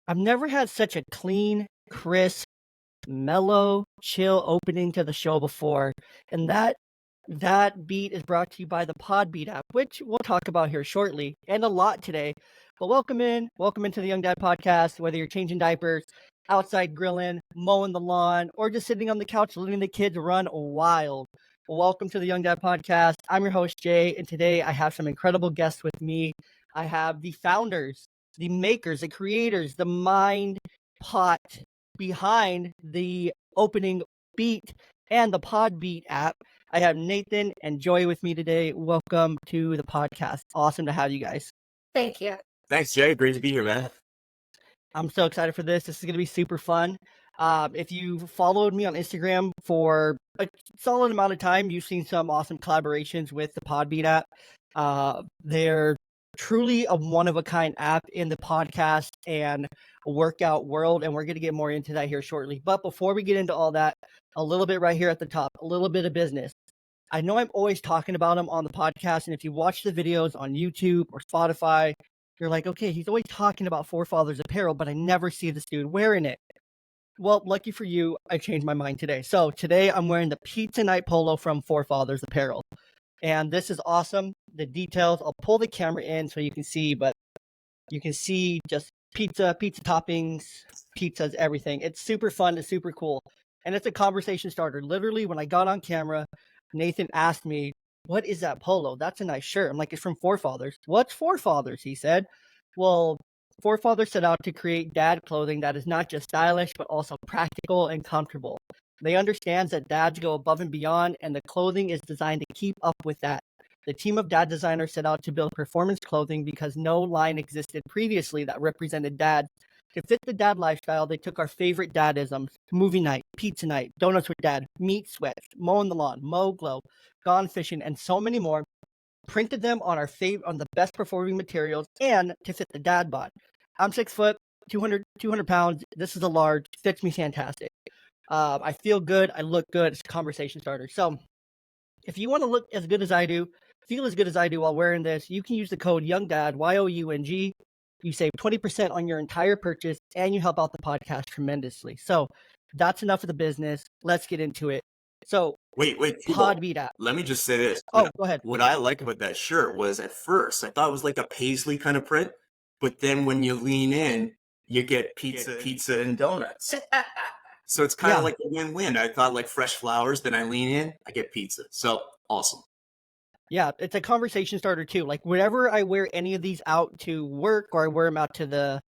I've never had such a clean, crisp, mellow, chill opening to the show before. And that beat is brought to you by the PodBeat app, which we'll talk about here shortly and a lot today. But welcome into the Young Dad Podcast, whether you're changing diapers, outside grilling, mowing the lawn, or just sitting on the couch letting the kids run wild. Welcome to the Young Dad Podcast. I'm your host, Jay, and today I have some incredible guests with me. I have the founders, the makers, the creators, the mind pot behind the opening beat and the PodBeat app. I have Nathan and Joy with me today. Welcome to the podcast. Awesome to have you guys. Thank you. Thanks, Jay. Great to be here, man. I'm so excited for this. This is going to be super fun. If you've followed me on Instagram for a solid amount of time, you've seen some awesome collaborations with the PodBeat app. They're truly a one-of-a-kind app in the podcast and workout world, and we're going to get more into that here shortly. But before we get into all that, a little bit right here at the top, a little bit of business. I know I'm always talking about them on the podcast, and if you watch the videos on YouTube or Spotify, you're like, okay, he's always talking about Forefathers apparel, but I never see this dude wearing it. Well, lucky for you, I changed my mind today. So today I'm wearing the Pizza Night Polo from Forefathers Apparel. And this is awesome. The details, I'll pull the camera in so you can see, but you can see just pizza toppings, pizzas, everything. It's super fun. It's super cool. And it's a conversation starter. Literally, when I got on camera, Nathan asked me, what is that polo? That's a nice shirt. I'm like, it's from Forefathers. What's Forefathers? He said. Well, Forefathers set out to create dad clothing that is not just stylish, but also practical and comfortable. They understand that dads go above and beyond, and the clothing is designed to keep up with that. The team of dad designers set out to build performance clothing because no line existed previously that represented dads. To fit the dad lifestyle, they took our favorite dadisms: movie night, pizza night, donuts with dad, meat sweats, mowing the lawn, mow glow, gone fishing, and so many more, printed them on on the best performing materials and to fit the dad bod. I'm 6 foot, 200 pounds. This is a large, fits me fantastic. I feel good. I look good. It's a conversation starter. So if you want to look as good as I do, feel as good as I do while wearing this, you can use the code YoungDad, YOUNG. You save 20% on your entire purchase, and you help out the podcast tremendously. So that's enough of the business. Let's get into it. So Wait. PodBeat app. Let me just say this. Oh, go ahead. What I like about that shirt was at first I thought it was like a paisley kind of print, but then when you lean in, you get pizza and donuts. So it's kind of like a win-win. I thought like fresh flowers, then I lean in, I get pizza. So awesome. Yeah, it's a conversation starter too. Like whenever I wear any of these out to work or I wear them out to the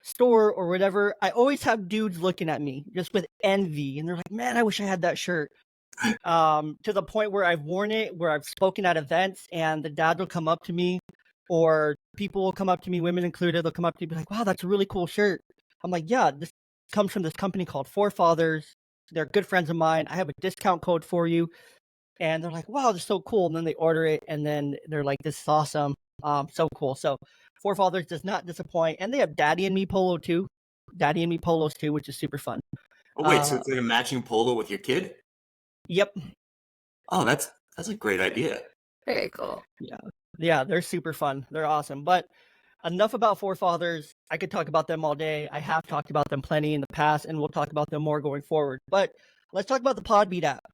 store or whatever, I always have dudes looking at me just with envy, and they're like, "Man, I wish I had that shirt." To the point where I've worn it, where I've spoken at events, and the dads will come up to me, or people will come up to me, women included. They'll come up to me, and be like, "Wow, that's a really cool shirt." I'm like, "Yeah, this comes from this company called Forefathers. They're good friends of mine. I have a discount code for you." And they're like, "Wow, this is so cool." And then they order it, and then they're like, "This is awesome." So cool. So Forefathers does not disappoint. And they have Daddy and Me Polo too. Daddy and Me Polos too, which is super fun. Oh wait, so it's like a matching polo with your kid? Yep. Oh, that's a great idea. Very cool. Yeah, they're super fun. They're awesome. But enough about Forefathers. I could talk about them all day. I have talked about them plenty in the past, and we'll talk about them more going forward. But let's talk about the PodBeat app.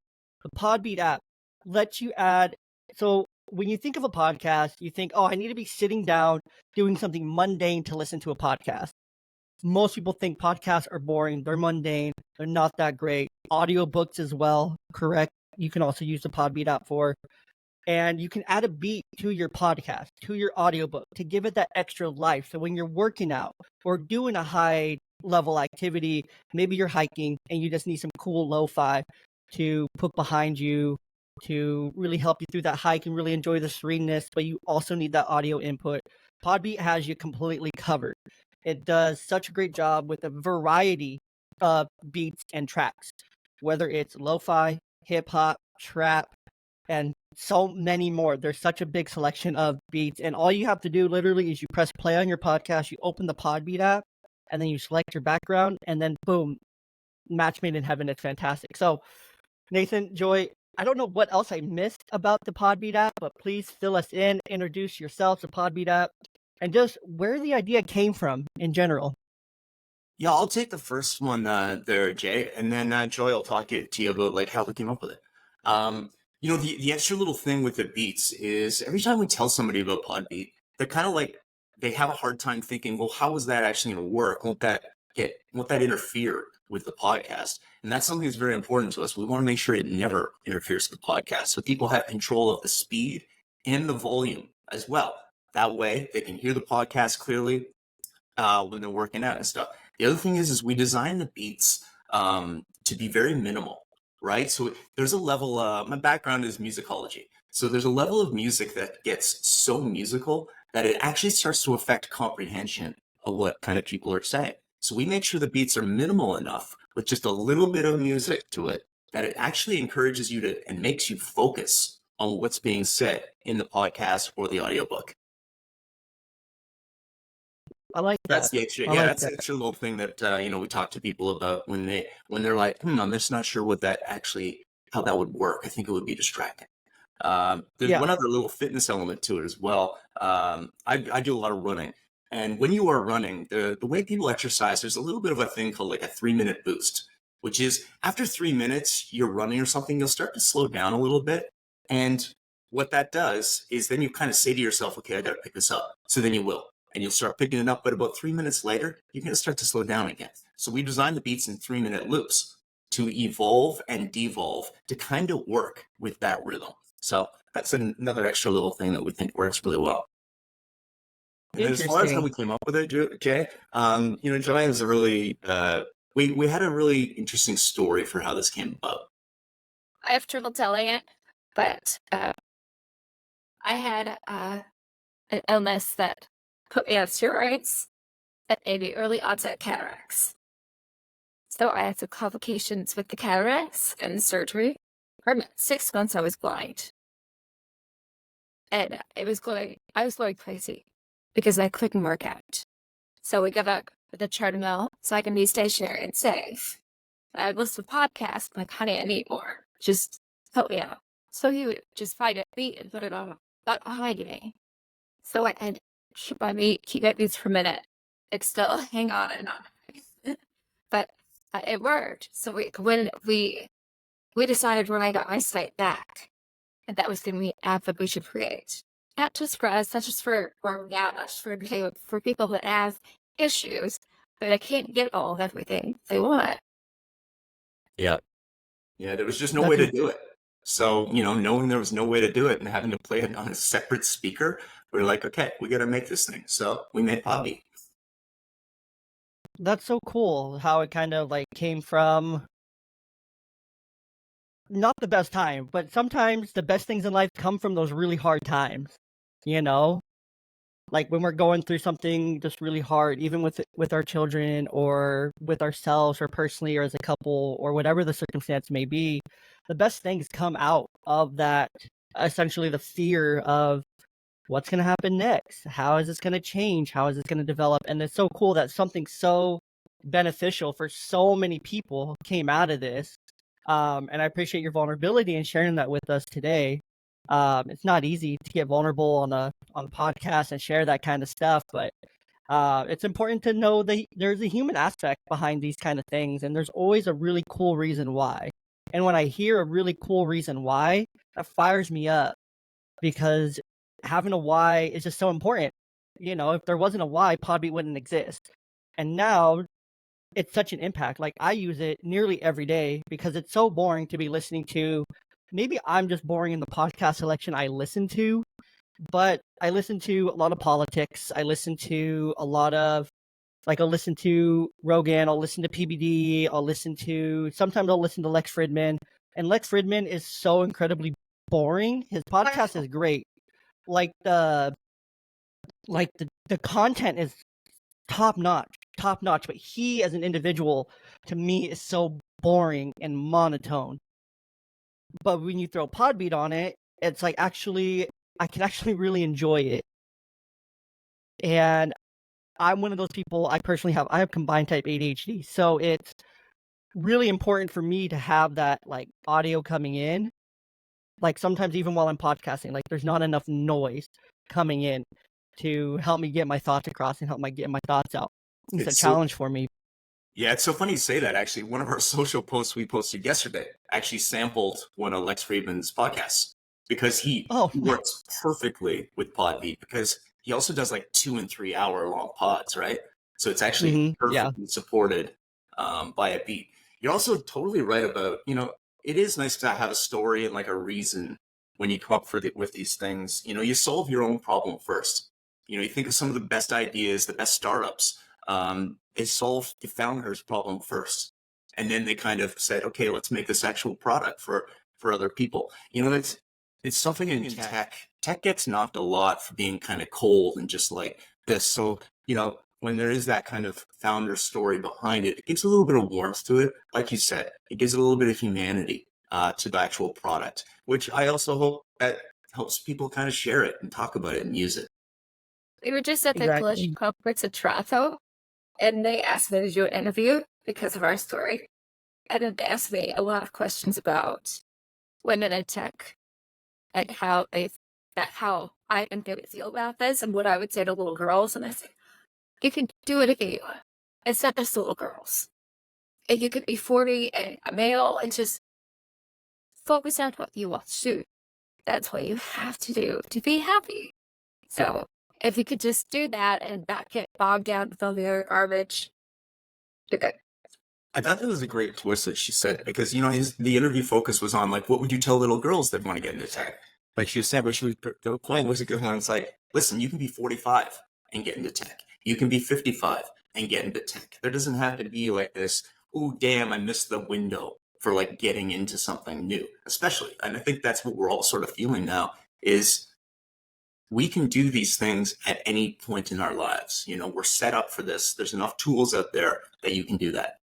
The PodBeat app lets you add. So when you think of a podcast, you think, oh, I need to be sitting down doing something mundane to listen to a podcast. Most people think podcasts are boring. They're mundane. They're not that great. Audiobooks as well, correct? You can also use the PodBeat app for. And you can add a beat to your podcast, to your audiobook, to give it that extra life. So when you're working out or doing a high level activity, maybe you're hiking and you just need some cool lo-fi to put behind you to really help you through that hike and really enjoy the sereneness, but you also need that audio input. PodBeat has you completely covered. It does such a great job with a variety of beats and tracks, whether it's lo-fi, hip-hop, trap, and so many more. There's such a big selection of beats, and all you have to do literally is you press play on your podcast, you open the PodBeat app, and then you select your background, and then boom, match made in heaven. It's fantastic. So Nathan, Joy, I don't know what else I missed about the PodBeat app, but please fill us in, introduce yourself to PodBeat app, and just where the idea came from in general. Yeah, I'll take the first one there, Jay, and then Joy will talk to you about like how we came up with it. Um, the extra little thing with the beats is every time we tell somebody about PodBeat, they're kind of like they have a hard time thinking, well, how is that actually going to work? Won't that interfere with the podcast? And that's something that's very important to us. We want to make sure it never interferes with the podcast, so people have control of the speed and the volume as well. That way, they can hear the podcast clearly when they're working out and stuff. The other thing is we design the beats to be very minimal, right? So there's a level. My background is musicology, so there's a level of music that gets so musical that it actually starts to affect comprehension of what kind of people are saying. So we make sure the beats are minimal enough with just a little bit of music to it that it actually encourages you to and makes you focus on what's being said in the podcast or the audiobook. I like That's that. the extra, I yeah, like that's the that. extra little thing that we talk to people about when they're like, I'm just not sure what that actually how that would work. I think it would be distracting. There's Yeah. one other little fitness element to it as well. I do a lot of running, and when you are running, the way people exercise, there's a little bit of a thing called like a 3 minute boost, which is after 3 minutes you're running or something, you'll start to slow down a little bit, and what that does is then you kind of say to yourself, okay, I got to pick this up. So then you will and you'll start picking it up. But about 3 minutes later, you're going to start to slow down again. So we designed the beats in 3 minute loops to evolve and devolve to kind of work with that rhythm. So that's another extra little thing that we think works really well. And as far as how Interesting. we came up with it, Jay, Joanne is a really, we had a really interesting story for how this came about. I have trouble telling it, but I had an illness that put me on steroids and gave me early onset cataracts. So I had some complications with the cataracts and surgery. For about 6 months, I was blind. And I was going crazy because I couldn't work out. So we got up with the treadmill so I can be stationary and safe. I would listen to podcasts, like, honey, I need more. Just help me out. So he would just find a beat and put it on behind me. So I had keep my beats for a minute. It still hang on and on. But it worked. So we decided when I got my sight back, and that was going to be an app that we should create. Not just for us, not just for now, not just for people that have issues, but I can't get all of everything they want. Yeah. Yeah, there was just no That's way to do it. So, knowing there was no way to do it and having to play it on a separate speaker, we are like, okay, we got to make this thing. So we made PodBeat. that's so cool how it kind of like came from not the best time, but sometimes the best things in life come from those really hard times. You know? Like when we're going through something just really hard, even with our children or with ourselves or personally or as a couple or whatever the circumstance may be, the best things come out of that, essentially the fear of what's going to happen next? How is this going to change? How is this going to develop? And it's so cool that something so beneficial for so many people came out of this. And I appreciate your vulnerability and sharing that with us today. It's not easy to get vulnerable on a podcast and share that kind of stuff, but it's important to know that there's a human aspect behind these kind of things, and there's always a really cool reason why. And when I hear a really cool reason why, that fires me up because having a why is just so important. If there wasn't a why, Podbeat wouldn't exist. And now it's such an impact. Like I use it nearly every day because it's so boring to be listening to. Maybe I'm just boring in the podcast selection I listen to, but I listen to a lot of politics. I listen to a lot of I'll listen to Rogan, I'll listen to PBD, sometimes I'll listen to Lex Fridman. And Lex Fridman is so incredibly boring. His podcast is great. Like the content is top notch, but he as an individual to me is so boring and monotone. But when you throw Podbeat on it, it's like I can actually really enjoy it. And I'm one of those people. I have combined type ADHD, so it's really important for me to have that like audio coming in. Like sometimes even while I'm podcasting, like there's not enough noise coming in to help me get my thoughts across and help me get my thoughts out. It's a It's so challenge for me. Yeah, it's so funny you say that. Actually, one of our social posts we posted yesterday actually sampled one of Lex Friedman's podcasts because he Oh, works perfectly with PodBeat because he also does like 2 and 3 hour long pods, right? So it's actually yeah, perfectly supported by a beat. You're also totally right about, it is nice to have a story and like a reason when you come up with these things. You solve your own problem first. You think of some of the best ideas, the best startups. They solved the founder's problem first, and then they kind of said, "Okay, let's make this actual product for other people." It's something in tech. Tech gets knocked a lot for being kind of cold and just like this. So when there is that kind of founder story behind it, it gives a little bit of warmth to it. Like you said, it gives a little bit of humanity to the actual product, which I also hope that helps people kind of share it and talk about it and use it. We were just at the collision exactly. conference in Toronto, and they asked me to do an interview because of our story. And then they asked me a lot of questions about women in tech and how I think they would feel about this and what I would say to little girls. And I said, you can do it if you. It's not just little girls. And you could be 40 and a male and just focus on what you want to do. That's what you have to do to be happy. So if you could just do that and not get bogged down with all the other garbage, you're good. I thought that was a great twist that she said because the interview focus was on like what would you tell little girls that want to get into tech? Like she was saying, but the point was a good one. It's like, listen, you can be 45 and get into tech. You can be 55 and get into tech. There doesn't have to be like this. Oh, damn! I missed the window for like getting into something new. Especially, and I think that's what we're all sort of feeling now. Is we can do these things at any point in our lives. We're set up for this. There's enough tools out there that you can do that.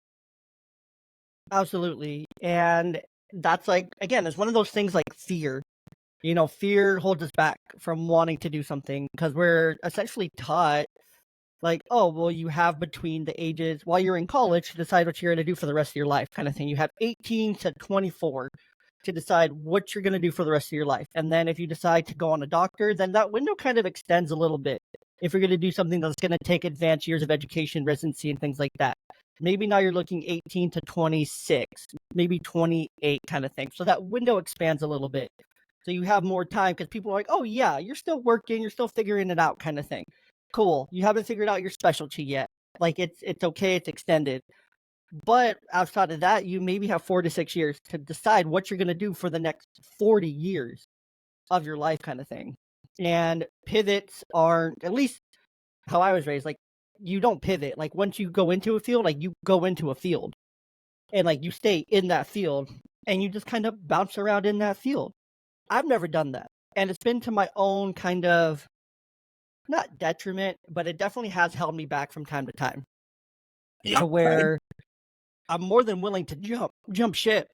Absolutely. And that's like, again, it's one of those things like fear. Fear holds us back from wanting to do something because we're essentially taught, like, oh, well, you have between the ages while you're in college to decide what you're going to do for the rest of your life, kind of thing. You have 18 to 24 to decide what you're going to do for the rest of your life. And then if you decide to go on a doctor, then that window kind of extends a little bit. If you're going to do something that's going to take advanced years of education, residency, and things like that. Maybe now you're looking 18 to 26, maybe 28 kind of thing. So that window expands a little bit. So you have more time because people are like, oh, yeah, you're still working, you're still figuring it out kind of thing. Cool. You haven't figured out your specialty yet. Like it's okay, it's extended. But outside of that, you maybe have 4 to 6 years to decide what you're going to do for the next 40 years of your life kind of thing. And pivots aren't, at least how I was raised, like you don't pivot. Like once you go into a field, like you go into a field and like you stay in that field and you just kind of bounce around in that field. I've never done that. And it's been to my own kind of not detriment, but it definitely has held me back from time to time Yeah, to right. where I'm more than willing to jump ship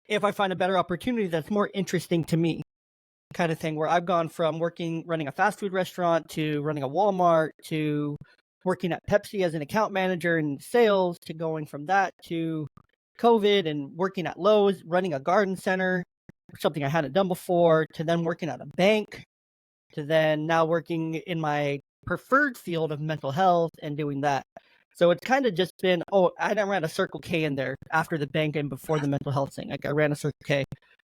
if I find a better opportunity that's more interesting to me, kind of thing. Where I've gone from running a fast food restaurant to running a Walmart to working at Pepsi as an account manager in sales to going from that to COVID and working at Lowe's, running a garden center, something I hadn't done before, to then working at a bank, to then now working in my preferred field of mental health and doing that. So it's kind of just been, oh, I ran a Circle K in there after the bank and before the mental health thing. Like I ran a Circle K.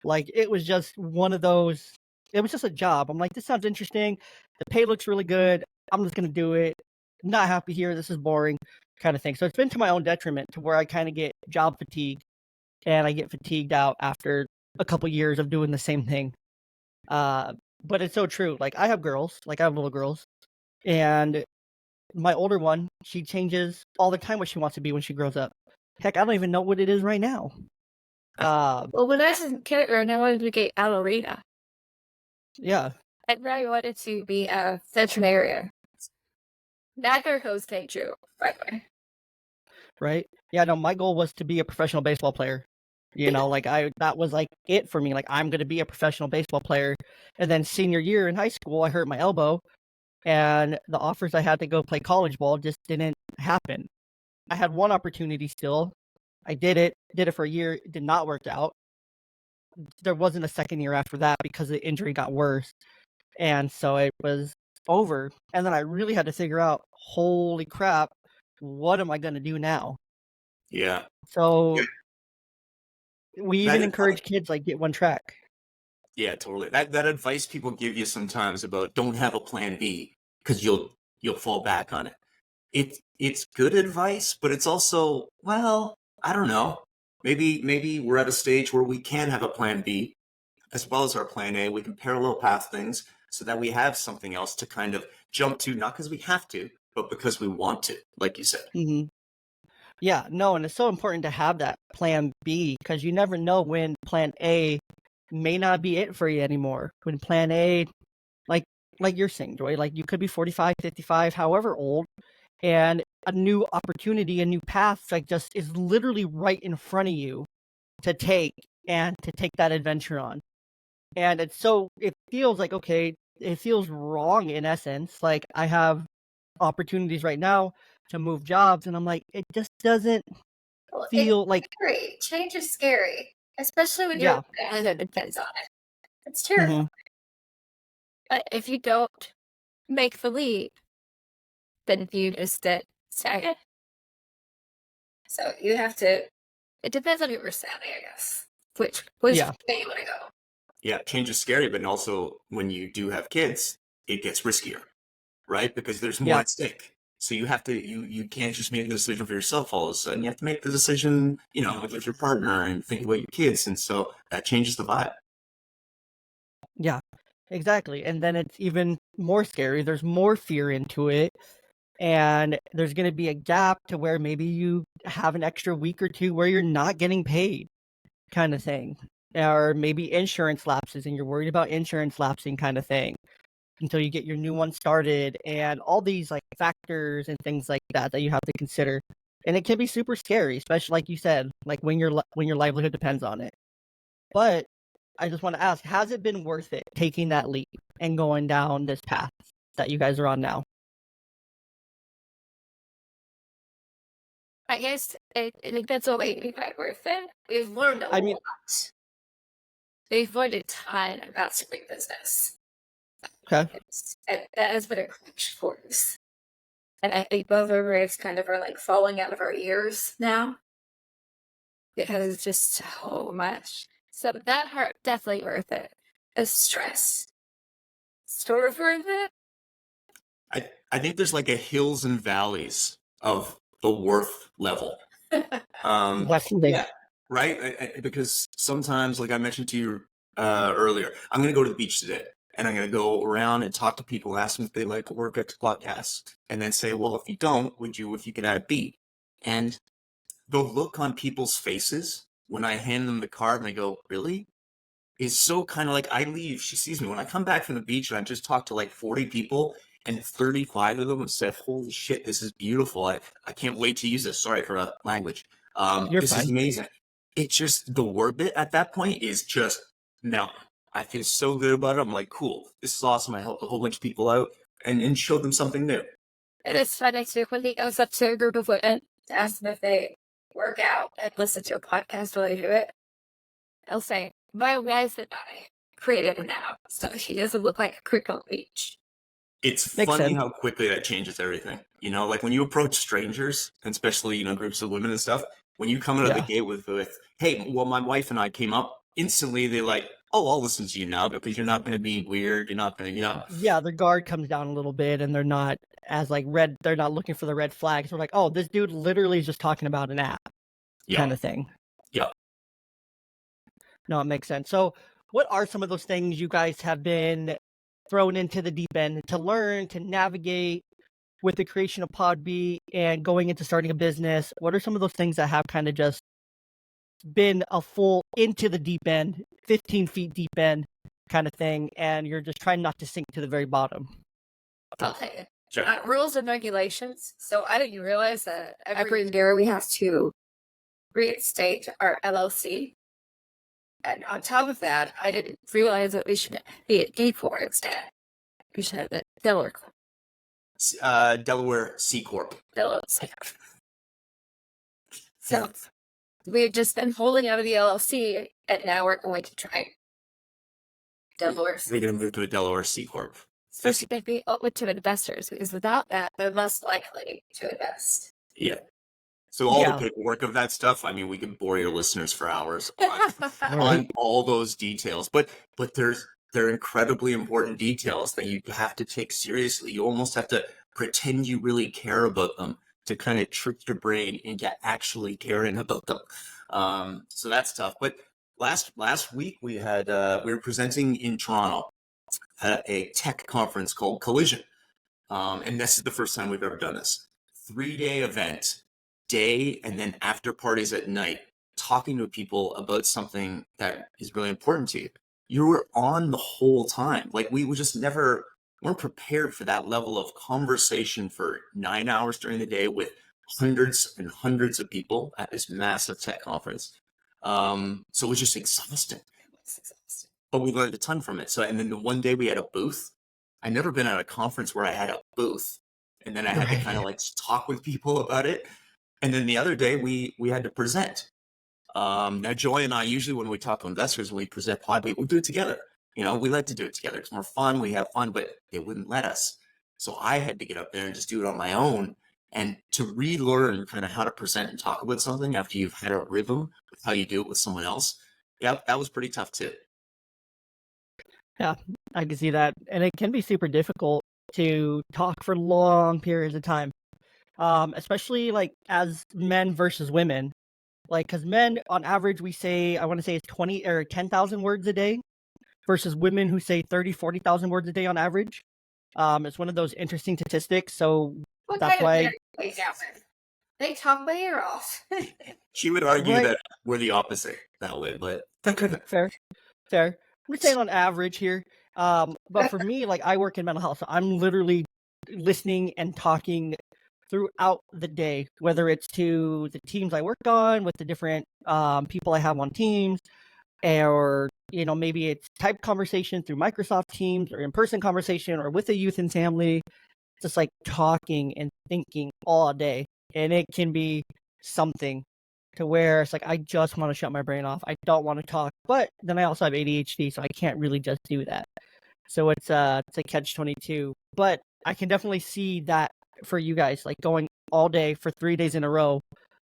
Like it was just one of those, it was just a job. I'm like, this sounds interesting. The pay looks really good. I'm just going to do it. Not happy here. This is boring kind of thing. So it's been to my own detriment to where I kind of get job fatigue and I get fatigued out after a couple years of doing the same thing. Uh, but it's so true. Like I have girls, like I have little girls, and my older one, she changes all the time what she wants to be when she grows up. Heck, I don't even know what it is right now. Well, when I was in kindergarten, I wanted to be a ballerina. Yeah, I really wanted to be a veterinarian. Neither of those came true, by the way. right. Yeah, no, my goal was to be a professional baseball player. Like that was like it for me. Like I'm gonna be a professional baseball player. And then senior year in high school, I hurt my elbow, and the offers I had to go play college ball just didn't happen. I had one opportunity still. I did it for a year. It did not work out. There wasn't a second year after that because the injury got worse. And so it was over. And then I really had to figure out, holy crap, what am I going to do now? Yeah. So Yeah. we That even advice, encourage kids like get one track. yeah, totally. That advice people give you sometimes about don't have a plan B because you'll fall back on it. It's good advice, but it's also, well, I don't know. Maybe we're at a stage where we can have a plan B as well as our plan A. We can parallel path things so that we have something else to kind of jump to, not because we have to, but because we want to, like you said. Hmm. Yeah, no, and it's so important to have that plan B because you never know when plan A may not be it for you anymore. When plan A, like like you're saying, Joy, like you could be 45, 55, however old, and a new opportunity, a new path, like just is literally right in front of you to take and to take that adventure on. And it feels like, okay, it feels wrong in essence. Like I have opportunities right now to move jobs, and I'm like, it just doesn't Well, it's feel like, scary. Change is scary, especially when you're yeah. and it depends on it. It's Hmm. terrifying. But if you don't make the leap, then you just sit stagnant. So you have to. It depends on your personality, I guess. Which Yeah. way you want to go. Yeah, change is scary, but also when you do have kids, it gets riskier, right? Because there's more Yeah. at stake. So you can't just make the decision for yourself all of a sudden. You have to make the decision, with your partner and think about your kids. And so that changes the vibe. Yeah. Exactly. And then it's even more scary. There's more fear into it. And there's going to be a gap to where maybe you have an extra week or two where you're not getting paid, kind of thing. Or maybe insurance lapses and you're worried about insurance lapsing, kind of thing, until you get your new one started, and all these like factors and things like that that you have to consider. And it can be super scary, especially like you said, like when your livelihood depends on it. But I just want to ask, has it been worth it taking that leap and going down this path that you guys are on now? I guess it depends on what you find worth it. We've learned a I mean, lot. We've learned a ton about starting business. okay. And that has been a crash course. And I think both of us kind of are like falling out of our ears now because it's just so much. So that part definitely worth it. The stress, sort of worth it. I think there's like a hills and valleys of the worth level. Definitely. Yeah, right. Because sometimes, like I mentioned to you earlier, I'm going to go to the beach today, and I'm going to go around and talk to people, ask them if they like to work at the podcast, and then say, "Well, if you don't, would you? If you could add a beat?" And the look on people's faces when I hand them the card, and they go, "Really?" is so kind of like I leave. She sees me when I come back from the beach, and I just talked to like 40 people, and 35 of them said, "Holy shit, this is beautiful! I can't wait to use this." Sorry for language. You're This is fine. amazing. It just the word bit at that point is just no. I feel so good about it. I'm like, cool. This is awesome. I helped a whole bunch of people out and showed them something new. And it's funny too when he goes up to a group of women to ask them if they work out and listen to a podcast while they do it. They'll say, "My wife and I created an app so she doesn't look like a creep on the beach." It's Makes funny sense. how quickly that changes everything. Like when you approach strangers, and especially, groups of women and stuff, when you come out of the Yeah. gate with, hey, well, my wife and I came up, instantly they're like, oh, I'll listen to you now because you're not going to be weird. You're not going to. Yeah, their guard comes down a little bit and they're not as like red, they're not looking for the red flags. They're like, oh, this dude literally is just talking about an app, Yeah. kind of thing. Yeah. No, it makes sense. So, what are some of those things you guys have been thrown into the deep end to learn, to navigate with the creation of PodBeat and going into starting a business? What are some of those things that have kind of just been a full into the deep end, 15 feet deep end kind of thing, and you're just trying not to sink to the very bottom? Okay. Sure. Rules and regulations. So I didn't realize that every year we have to reinstate our LLC. And on top of that, I didn't realize that we should be at D4 instead. We should have the Delaware Delaware C Corp. LLC. So we've just been holding out of the LLC, and now we're going to try Delaware. We're going to move to a Delaware C Corp. So she can be open to investors because without that, they're less likely to invest. Yeah. So all the Yeah. paperwork of that stuff, I mean, we could bore your listeners for hours on Right. all those details. But they're incredibly important details that you have to take seriously. You almost have to pretend you really care about them to kind of trick your brain into actually caring about them. So that's tough. But last week we were presenting in Toronto at a tech conference called Collision. And this is the first time we've ever done this. 3-day event, day and then after parties at night, talking to people about something that is really important to you. You were on the whole time. Like we just never weren't prepared for that level of conversation for 9 hours during the day with hundreds and hundreds of people at this massive tech conference. So it was just exhausting. But we learned a ton from it. So, and then the one day we had a booth. I'd never been at a conference where I had a booth, and then I had to kind of Right. like talk with people about it. And then the other day we had to present. Now Joy and I usually when we talk to investors, when we present PodBeat, we do it together. You know, we like to do it together. It's more fun. We have fun, but they wouldn't let us. So I had to get up there and just do it on my own. And to relearn kind of how to present and talk about something after you've had a rhythm with how you do it with someone else, yeah, that was pretty tough too. Yeah, I can see that. And it can be super difficult to talk for long periods of time. Especially like as men versus women. Like, because men on average, we say, I want to say it's 20 or 10,000 words a day versus women who say 30, 40,000 words a day on average. It's one of those interesting statistics. So What that's kind of why, married place out there? They talk my ear off. She would argue right, that we're the opposite that way, but fair, fair. I'm just saying on average here. But for me, like I work in mental health, so I'm literally listening and talking throughout the day, whether it's to the teams I work on with the different people I have on teams, or maybe it's type conversation through Microsoft Teams or in-person conversation or with a youth and family, just like talking and thinking all day. And it can be something to where it's like I just want to shut my brain off. I don't want to talk, but then I also have ADHD, so I can't really just do that. So it's a catch-22. But I can definitely see that for you guys, like going all day for 3 days in a row,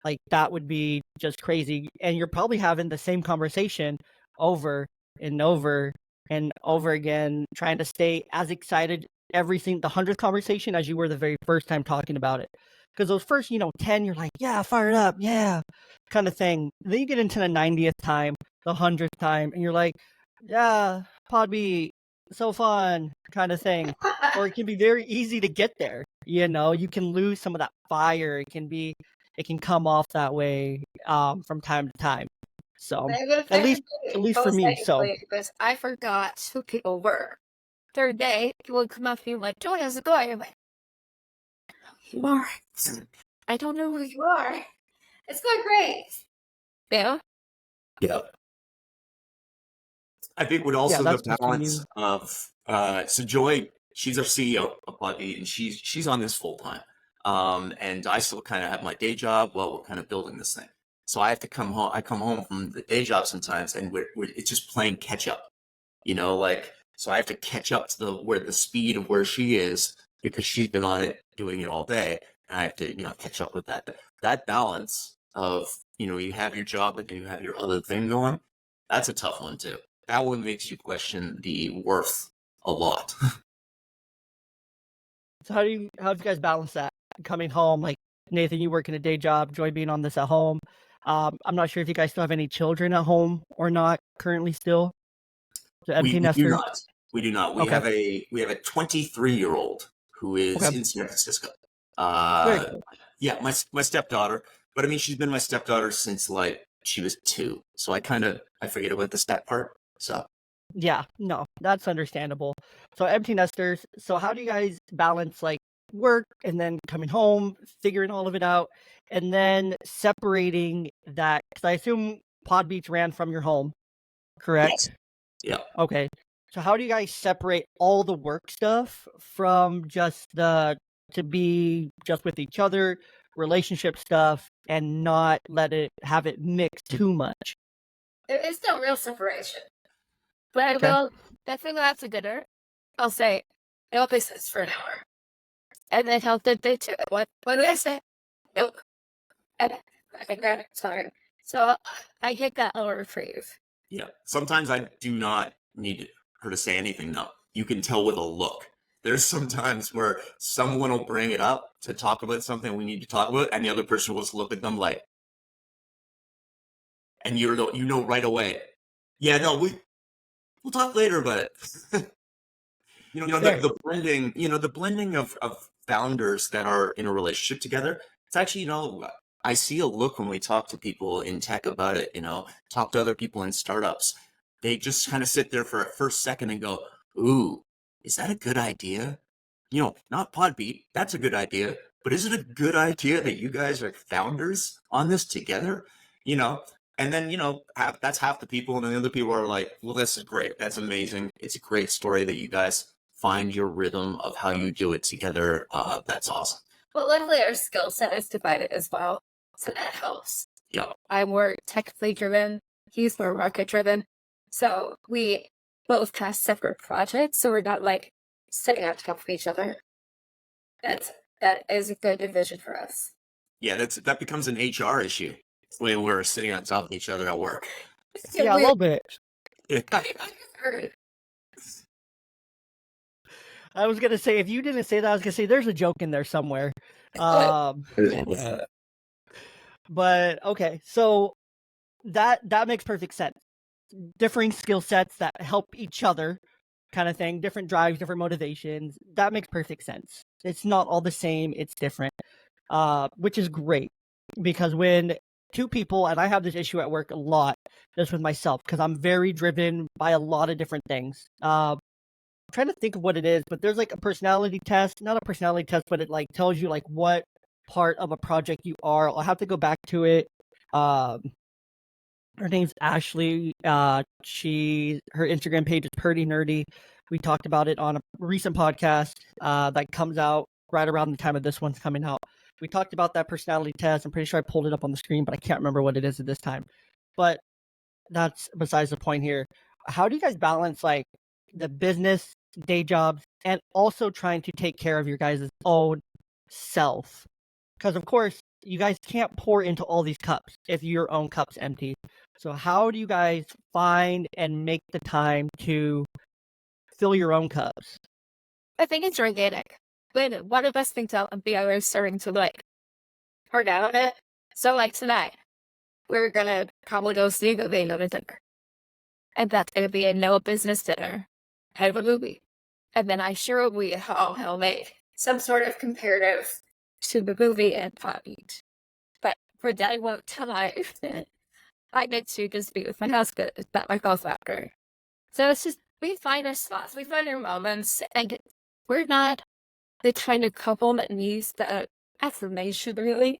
like that would be just crazy. And you're probably having the same conversation over and over and over again, trying to stay as excited the 100th conversation as you were the very first time talking about it. Because those first, 10, you're like, yeah, fired up, yeah, kind of thing. Then you get into the 90th time, the 100th time, and you're like, yeah, PodBeat, so fun, kind of thing. Or it can be very easy to get there. You can lose some of that fire. It can come off that way from time to time. So They would at least for most me. So likely because I forgot who people were. Third day, people would come up to me like, Joy, how's it going? I'm like, you are. I don't know who you are. It's going great. Yeah. yeah. I think with yeah, also the that's just balance you. of so Joy, she's our CEO of PodBeat, and she's on this full time. And I still kind of have my day job while we're kind of building this thing. So I have to come home. I come home from the day job sometimes, and it's just playing catch up. Like so I have to catch up to the speed of where she is because she's been on it doing it all day, and I have to catch up with that. That balance of you have your job and you have your other thing going. That's a tough one too. That one makes you question the worth a lot. So how do you guys balance that coming home? Like Nathan, you work in a day job, Joy being on this at home. I'm not sure if you guys still have any children at home or not currently still. So empty We do nesters. not. We do not. We Okay. have a 23-year-old who is Okay. in San Francisco. Very Uh, cool. yeah, my stepdaughter. But I mean, she's been my stepdaughter since like she was 2. So I forget about the stat part. So Yeah, no, that's understandable. So empty nesters. So how do you guys balance like work and then coming home, figuring all of it out, and then separating that? Because I assume Pod Beach ran from your home, yes, correct? yeah. Okay. So how do you guys separate all the work stuff from just to be just with each other, relationship stuff, and not have it mix too much? There is no real separation. But I Okay. will definitely after dinner, I'll say, I'll be this for an hour. And then he'll think they too. What do I say? Nope. And sorry. So I get that little reprieve. Yeah. Sometimes I do not need her to say anything, though. You can tell with a look. There's some times where someone will bring it up to talk about something we need to talk about, and the other person will just look at them like, and you know right away. Yeah, no, we'll talk later about it. The blending, the blending of founders that are in a relationship together. It's actually, I see a look when we talk to people in tech about it, talk to other people in startups. They just kind of sit there for a first second and go, ooh, is that a good idea? Not PodBeat, that's a good idea, but is it a good idea that you guys are founders on this together? And then, that's half the people, and then the other people are like, well, this is great. That's amazing. It's a great story that you guys find your rhythm of how you do it together. That's awesome. Well, luckily our skill set is divided as well, so that helps. Yeah. I'm more technically driven. He's more market driven. So we both have separate projects, so we're not like sitting on top of each other. That is a good division for us. Yeah, that becomes an HR issue when we're sitting on top of each other at work. Yeah, a little bit. Yeah. I was gonna say, if you didn't say that, I was gonna say there's a joke in there somewhere. But okay, so that makes perfect sense. Differing skill sets that help each other, kind of thing. Different drives, different motivations. That makes perfect sense. It's not all the same. It's different, which is great, because when two people, and I have this issue at work a lot, just with myself, because I'm very driven by a lot of different things. I'm trying to think of what it is, but there's like a personality test, not a personality test, but it like tells you like what part of a project you are. I'll have to go back to it. Her name's Ashley. Her Instagram page is Purdy Nerdy. We talked about it on a recent podcast that comes out right around the time of this one's coming out. We talked about that personality test. I'm pretty sure I pulled it up on the screen, but I can't remember what it is at this time. But that's besides the point here. How do you guys balance like the business, day jobs, and also trying to take care of your guys' own self? Because of course, you guys can't pour into all these cups if your own cup's empty. So how do you guys find and make the time to fill your own cups? I think it's organic. But one of us thinks out and the other is starting to like hard out on it. So like tonight, we're gonna probably go see the Vino dinner. And that's gonna be a no business dinner. Have a movie. And then I sure will be I'll make some sort of comparative to the movie and PodBeat. But for day one tonight, I get to just be with my husband, that my co-founder. So it's just, we find our spots, we find our moments, and we're not the kind of couple that needs the affirmation, really,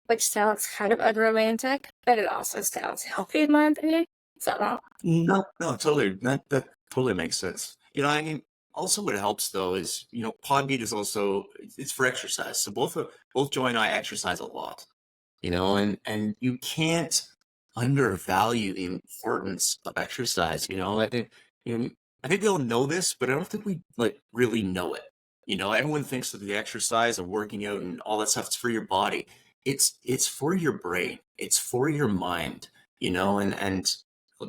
which sounds kind of unromantic, but it also sounds healthy in my opinion. So, No, totally. That totally makes sense. I mean, also what helps though is, PodBeat is also, it's for exercise. So both Joy and I exercise a lot, and you can't undervalue the importance of exercise. I think they'll know this, but I don't think we like really know it. Everyone thinks that the exercise and working out and all that stuff is for your body. It's for your brain. It's for your mind. And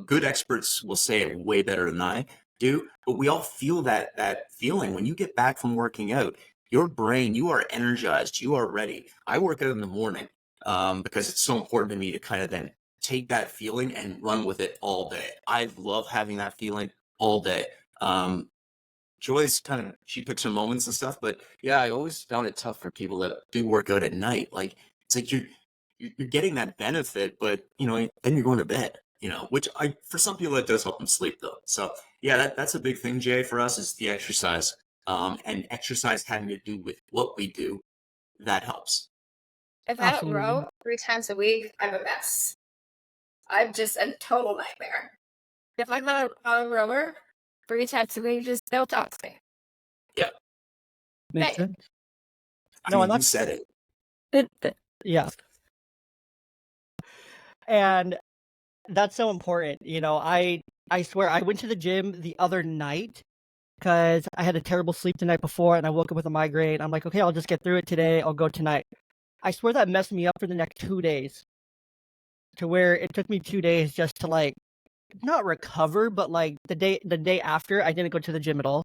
good experts will say it way better than I do. But we all feel that feeling when you get back from working out. Your brain, you are energized. You are ready. I work out in the morning because it's so important to me to kind of then take that feeling and run with it all day. I love having that feeling all day. Joy's she picks her moments and stuff, but yeah, I always found it tough for people that do work out at night. Like it's like you're getting that benefit, but then you're going to bed. Which for some people that does help them sleep though. So yeah, that's a big thing, Jay, for us is the exercise. And exercise having to do with what we do, that helps. If I don't row 3 times a week, I'm a mess. I'm just a total nightmare. If I'm not a rower 3 times a week, just don't talk to me. Yeah. Makes sense. No, you said it. Yeah. And that's so important. I swear I went to the gym the other night because I had a terrible sleep the night before and I woke up with a migraine. I'm like, okay, I'll just get through it today. I'll go tonight. I swear that messed me up for the next 2 days, to where it took me 2 days just to, like, not recover, but, like, the day after, I didn't go to the gym at all.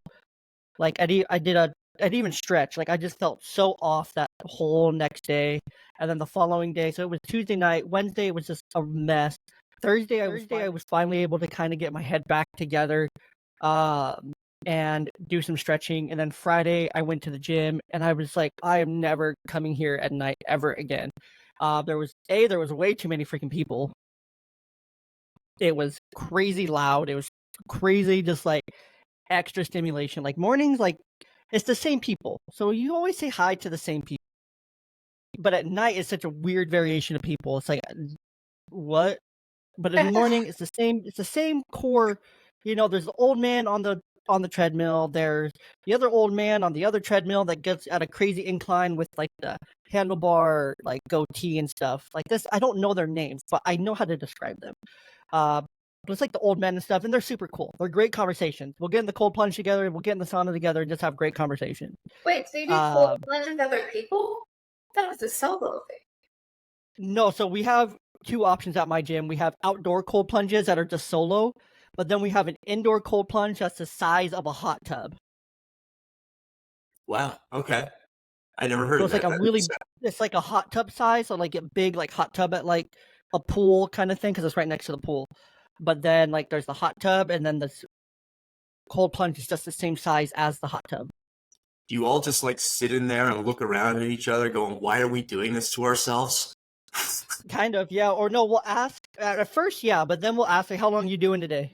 Like, I didn't even stretch, like, I just felt so off that whole next day, and then the following day, so it was Tuesday night. Wednesday was just a mess. Thursday, I was finally able to kinda get my head back together, um, and do some stretching, and then Friday, I went to the gym, and I was like, "I am never coming here at night ever again." There was way too many freaking people. It was crazy loud, it was crazy just, like, extra stimulation. Like, mornings, like, it's the same people, so you always say hi to the same people, but at night, it's such a weird variation of people. It's like, "What?" But in the morning, it's the same core. There's the old man on the treadmill, there's the other old man on the other treadmill that gets at a crazy incline with, like, the handlebar, like, goatee and stuff. Like, this I don't know their names, but I know how to describe them. Uh, but it's like the old men and stuff, and they're super cool. They're great conversations. We'll get in the cold plunge together, and we'll get in the sauna together and just have great conversation. Wait, so you do cold Um, plunge with other people? That was a solo thing. no, so we have 2 options at my gym. We have outdoor cold plunges that are just solo, but then we have an indoor cold plunge that's the size of a hot tub. Wow. Okay. I never heard So of that. it's like a hot tub size, so, like, a big, like, hot tub at, like, a pool kinda thing, because it's right next to the pool. But then, like, there's the hot tub, and then the cold plunge is just the same size as the hot tub. Do you all just like sit in there and look around at each other going, why are we doing this to ourselves? Kind of, yeah, or no, we'll ask at first, yeah, but then we'll ask, like, "How long you doing today?"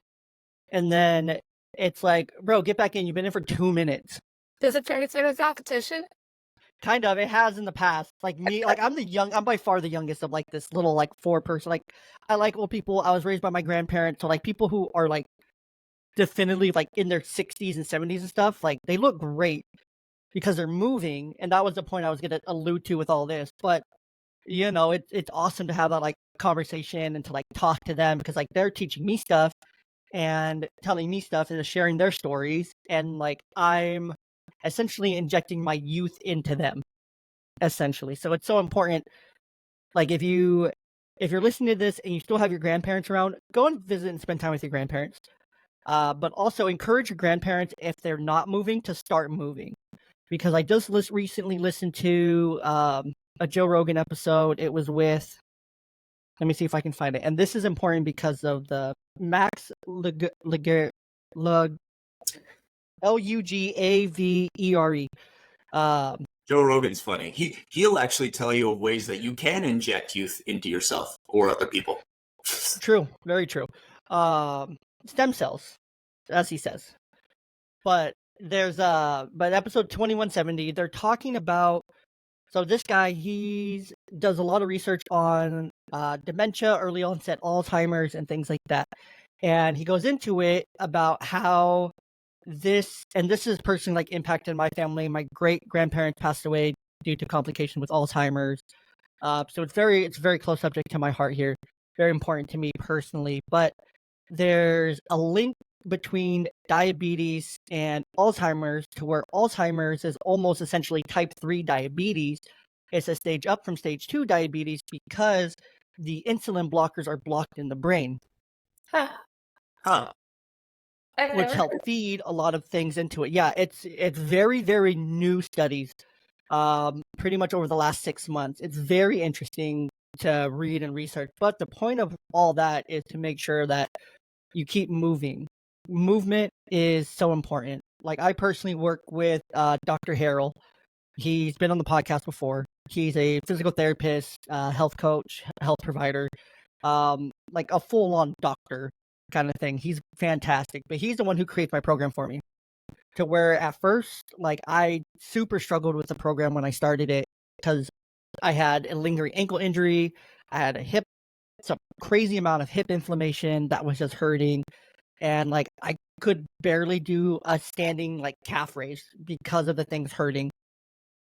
And then it's like, "Bro, get back in, you've been in for 2 minutes." Does it turn into a competition? Kind of, it has in the past. Like, I'm by far the youngest of, like, this little, like, 4-person, like, I like old people. I was raised by my grandparents, so, like, people who are, like, definitively, like, in their 60s and 70s and stuff, like, they look great because they're moving, and that was the point I was gonna allude to with all this. But, it's awesome to have that, like, conversation and to, like, talk to them, because, like, they're teaching me stuff and telling me stuff and sharing their stories, and, like, I'm essentially injecting my youth into them, essentially. So it's so important. Like, if you're listening to this and you still have your grandparents around, go and visit and spend time with your grandparents. But also encourage your grandparents, if they're not moving, to start moving. Because I just recently listened to a Joe Rogan episode. It was with, let me see if I can find it. And this is important because of the Max Lugavere. Joe Rogan's funny. He'll actually tell you of ways that you can inject youth into yourself or other people. True, very true. Stem cells, as he says. But but episode 2170, they're talking about, so this guy, does a lot of research on dementia, early onset Alzheimer's, and things like that. And he goes into it about how this is personally, like, impacted my family. My great grandparents passed away due to complication with Alzheimer's. So it's a very close subject to my heart here. Very important to me personally. But there's a link between diabetes and Alzheimer's, to where Alzheimer's is almost essentially type 3 diabetes. It's a stage up from stage 2 diabetes, because the insulin blockers are blocked in the brain, Huh. Huh. I've which never help heard. feed a lot of things into it. Yeah, it's very, very new studies, pretty much over the last 6 months. It's very interesting to read and research. But the point of all that is to make sure that you keep moving. Movement is so important. Like, I personally work with Dr. Harrell. He's been on the podcast before. He's a physical therapist, health coach, health provider, like a full-on doctor kind of thing. He's fantastic, but he's the one who creates my program for me. To where at first, like, I super struggled with the program when I started it, because I had a lingering ankle injury. I had some crazy amount of hip inflammation that was just hurting. And, like, I could barely do a standing, like, calf raise because of the things hurting.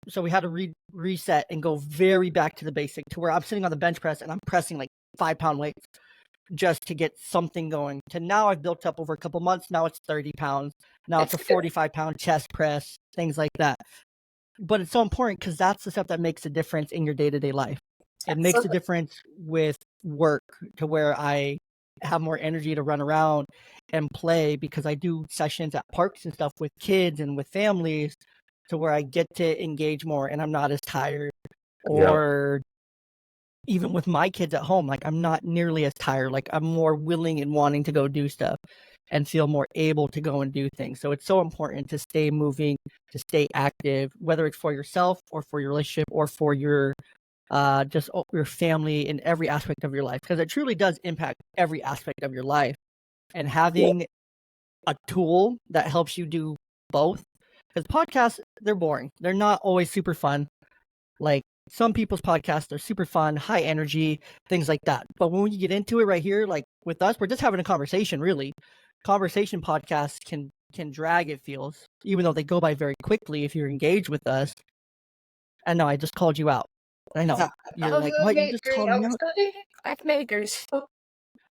So we had to reset and go very back to the basic, to where I'm sitting on the bench press and I'm pressing, like, 5-pound weights just to get something going. To now I've built up over a couple months. Now it's 30 pounds. Now it's a 45-pound chest press, things like that. but it's so important because that's the stuff that makes a difference in your day-to-day life. It makes a Absolutely. difference with work to where I have more energy to run around and play because I do sessions at parks and stuff with kids and with families to where I get to engage more and I'm not as tired. Yeah. Or even with my kids at home, like I'm not nearly as tired. Like I'm more willing and wanting to go do stuff and feel more able to go and do things. So it's so important to stay moving, to stay active, whether it's for yourself or for your relationship or for your just your family in every aspect of your life, because it truly does impact every aspect of your life. And Yeah. having a tool that helps you do both, because podcasts, they're boring. They're not always super fun. Like some people's podcasts are super fun, high energy, things like that. But when you get into it right here, like with us, we're just having a conversation, really. Conversation podcasts can drag, it feels, even though they go by very quickly if you're engaged with us. I know I just called you out. I know. You're Oh, like, you what? You made just three called me out? like makers.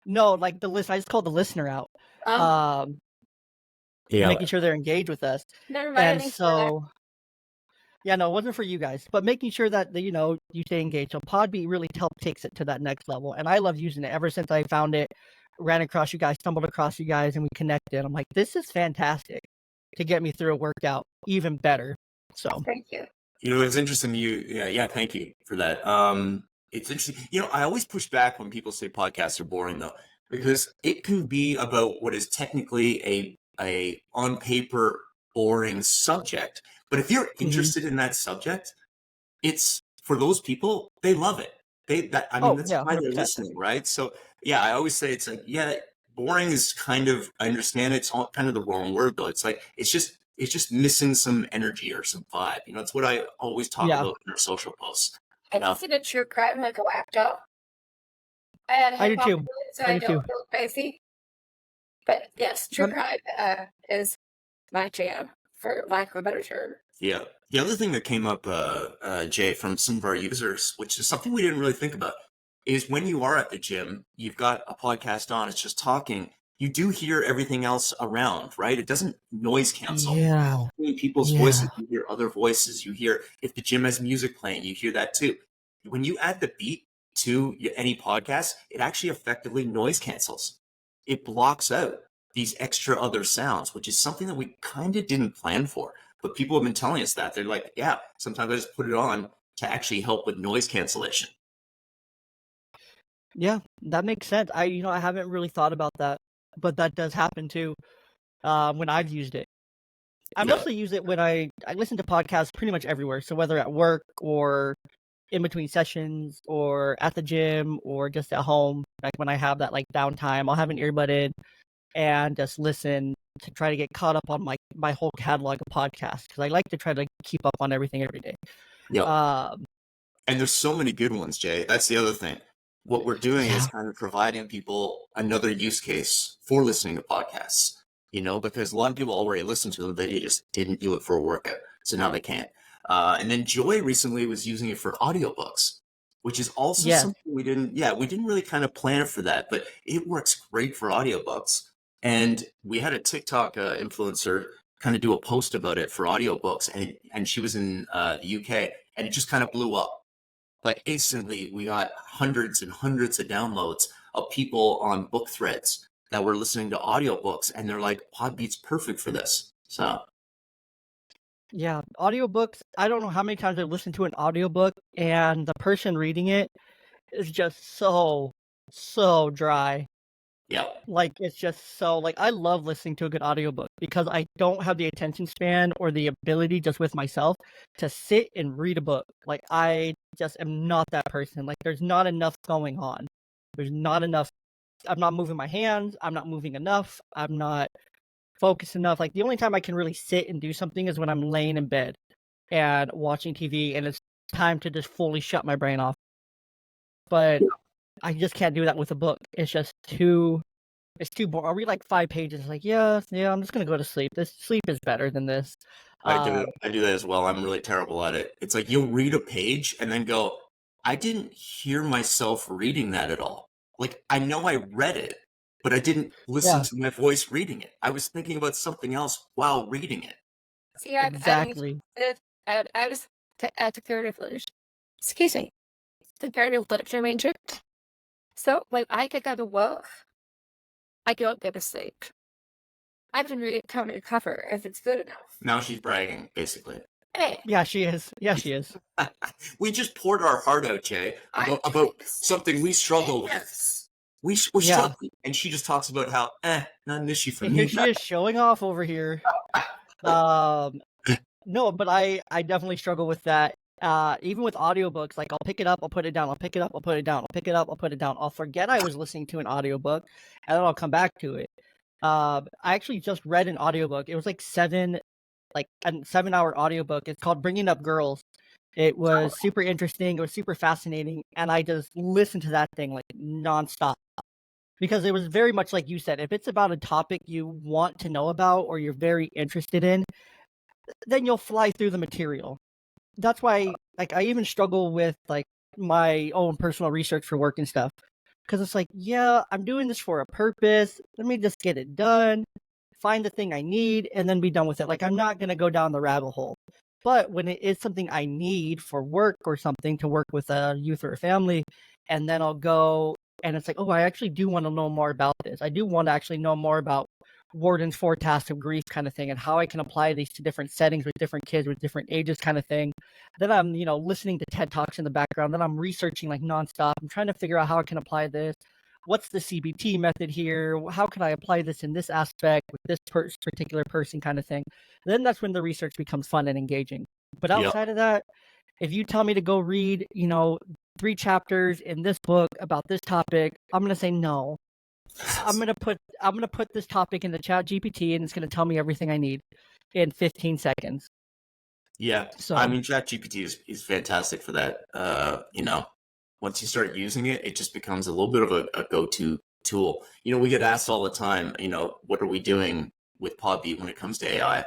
No, like the list. I just called the listener out. Oh, Um, Yeah. making sure they're engaged with us. never mind. And Thanks for that. so yeah, no, it wasn't for you guys, but making sure that you stay engaged. So PodBeat really takes it to that next level, and I love using it ever since I found it, ran across you guys, stumbled across you guys, and we connected. I'm like, this is fantastic to get me through a workout even better. So Thank you. It's interesting. Yeah. Thank you for that. It's interesting. I always push back when people say podcasts are boring, though, because it can be about what is technically a on paper boring subject. But if you're mhm. interested in that subject, it's for those people, they love it. Oh That's yeah, why hundred they're percent. listening, right? So yeah, I always say it's like, yeah, boring is kind of, I understand it's all kind of the wrong word though. It's like it's just missing some energy or some vibe. It's what I always talk Yeah, about in our social posts. I Now, consider true crime like a whacked out. I had I hip do hop, too. so I I do too. don't feel crazy. But yes, true Um, crime is my jam, for lack of a better term. yeah. The other thing that came up, Jay, from some of our users, which is something we didn't really think about, is when you are at the gym, you've got a podcast on, it's just talking, you do hear everything else around, right? It doesn't noise cancel. yeah, Hearing people's yeah, voices, you hear other voices, you hear if the gym has music playing, you hear that too. When you add the beat to any podcast, it actually effectively noise cancels. It blocks out these extra other sounds, which is something that we kind of didn't plan for. But people have been telling us that. They're like, yeah, sometimes I just put it on to actually help with noise cancellation. yeah. That makes sense. I haven't really thought about that, but that does happen too. When I've used it. I Yeah. mostly use it when I listen to podcasts pretty much everywhere. So whether at work or in between sessions or at the gym or just at home, like when I have that like downtime, I'll have an earbud in and just listen to try to get caught up on my whole catalog of podcasts because I like to try to keep up on everything every day. Yep. Um, And there's so many good ones, Jay. That's the other thing. What we're doing is yeah, kind of providing people another use case for listening to podcasts, because a lot of people already listen to them. They just didn't do it for a workout. So now they can't. And then Joy recently was using it for audiobooks, which is also yes, something we didn't really kind of plan for that, but it works great for audiobooks. And we had a TikTok influencer kind of do a post about it for audiobooks, and she was in the UK, and it just kind of blew up. Like instantly, we got hundreds and hundreds of downloads of people on book threads that were listening to audiobooks, and they're like, Podbeat's perfect for this. So, yeah. Audiobooks. I don't know how many times I've listened to an audiobook and the person reading it is just so dry. yeah, Like, it's just so like, I love listening to a good audiobook because I don't have the attention span or the ability just with myself to sit and read a book. Like, I just am not that person. Like, there's not enough going on. There's not enough. I'm not moving my hands. I'm not moving enough. I'm not focused enough. Like, the only time I can really sit and do something is when I'm laying in bed and watching TV and it's time to just fully shut my brain off. But I just can't do that with a book. It's too boring. I'll read like 5 pages. Like, yeah, I'm just gonna go to sleep. This sleep is better than this. I do. Uh, I do that as well. I'm really terrible at it. It's like you'll read a page and then go, I didn't hear myself reading that at all. Like, I know I read it, but I didn't listen yeah, to my voice reading it. I was thinking about something else while reading it. See, I used exactly. it I was at the excuse me, the creative literature major. So when I could go to work, I don't go to sleep. I can read it cover to cover if it's good enough. Now she's bragging, basically. Hey, Yeah, she is. Yeah, she is. We just poured our heart out, Jay, about something we struggle with. We're Yeah. struggling, and she just talks about how, not an issue for And me. here she is showing off over here. No, but I definitely struggle with that. Even with audiobooks, like I'll pick it up, I'll put it down, I'll pick it up, I'll put it down, I'll pick it up, I'll put it down. I'll forget I was listening to an audiobook, and then I'll come back to it. I actually just read an audiobook. It was like a 7-hour audiobook. It's called Bringing Up Girls. It was super interesting. It was super fascinating, and I just listened to that thing like nonstop because it was very much like you said. If it's about a topic you want to know about or you're very interested in, then you'll fly through the material. That's why, like, I even struggle with like my own personal research for work and stuff because it's like, yeah, I'm doing this for a purpose. Let me just get it done, find the thing I need, and then be done with it. Like, I'm not gonna go down the rabbit hole. But when it is something I need for work or something to work with a youth or a family, and then I'll go and it's like, oh, I actually do want to know more about this. I do want to actually know more about Warden's 4 tasks of grief kind of thing and how I can apply these to different settings with different kids with different ages kind of thing. Then I'm, listening to TED Talks in the background. Then I'm researching like nonstop. I'm trying to figure out how I can apply this. What's the CBT method here? How can I apply this in this aspect with this particular person kind of thing? Then that's when the research becomes fun and engaging. But outside of that, if you tell me to go read, 3 chapters in this book about this topic, I'm gonna say no. I'm gonna put this topic in the chat GPT and it's gonna tell me everything I need in 15 seconds. Yeah, So I mean, ChatGPT is fantastic for that. Once you start using it, it just becomes a little bit of a go-to tool. We get asked all the time, what are we doing with PodBeat when it comes to AI?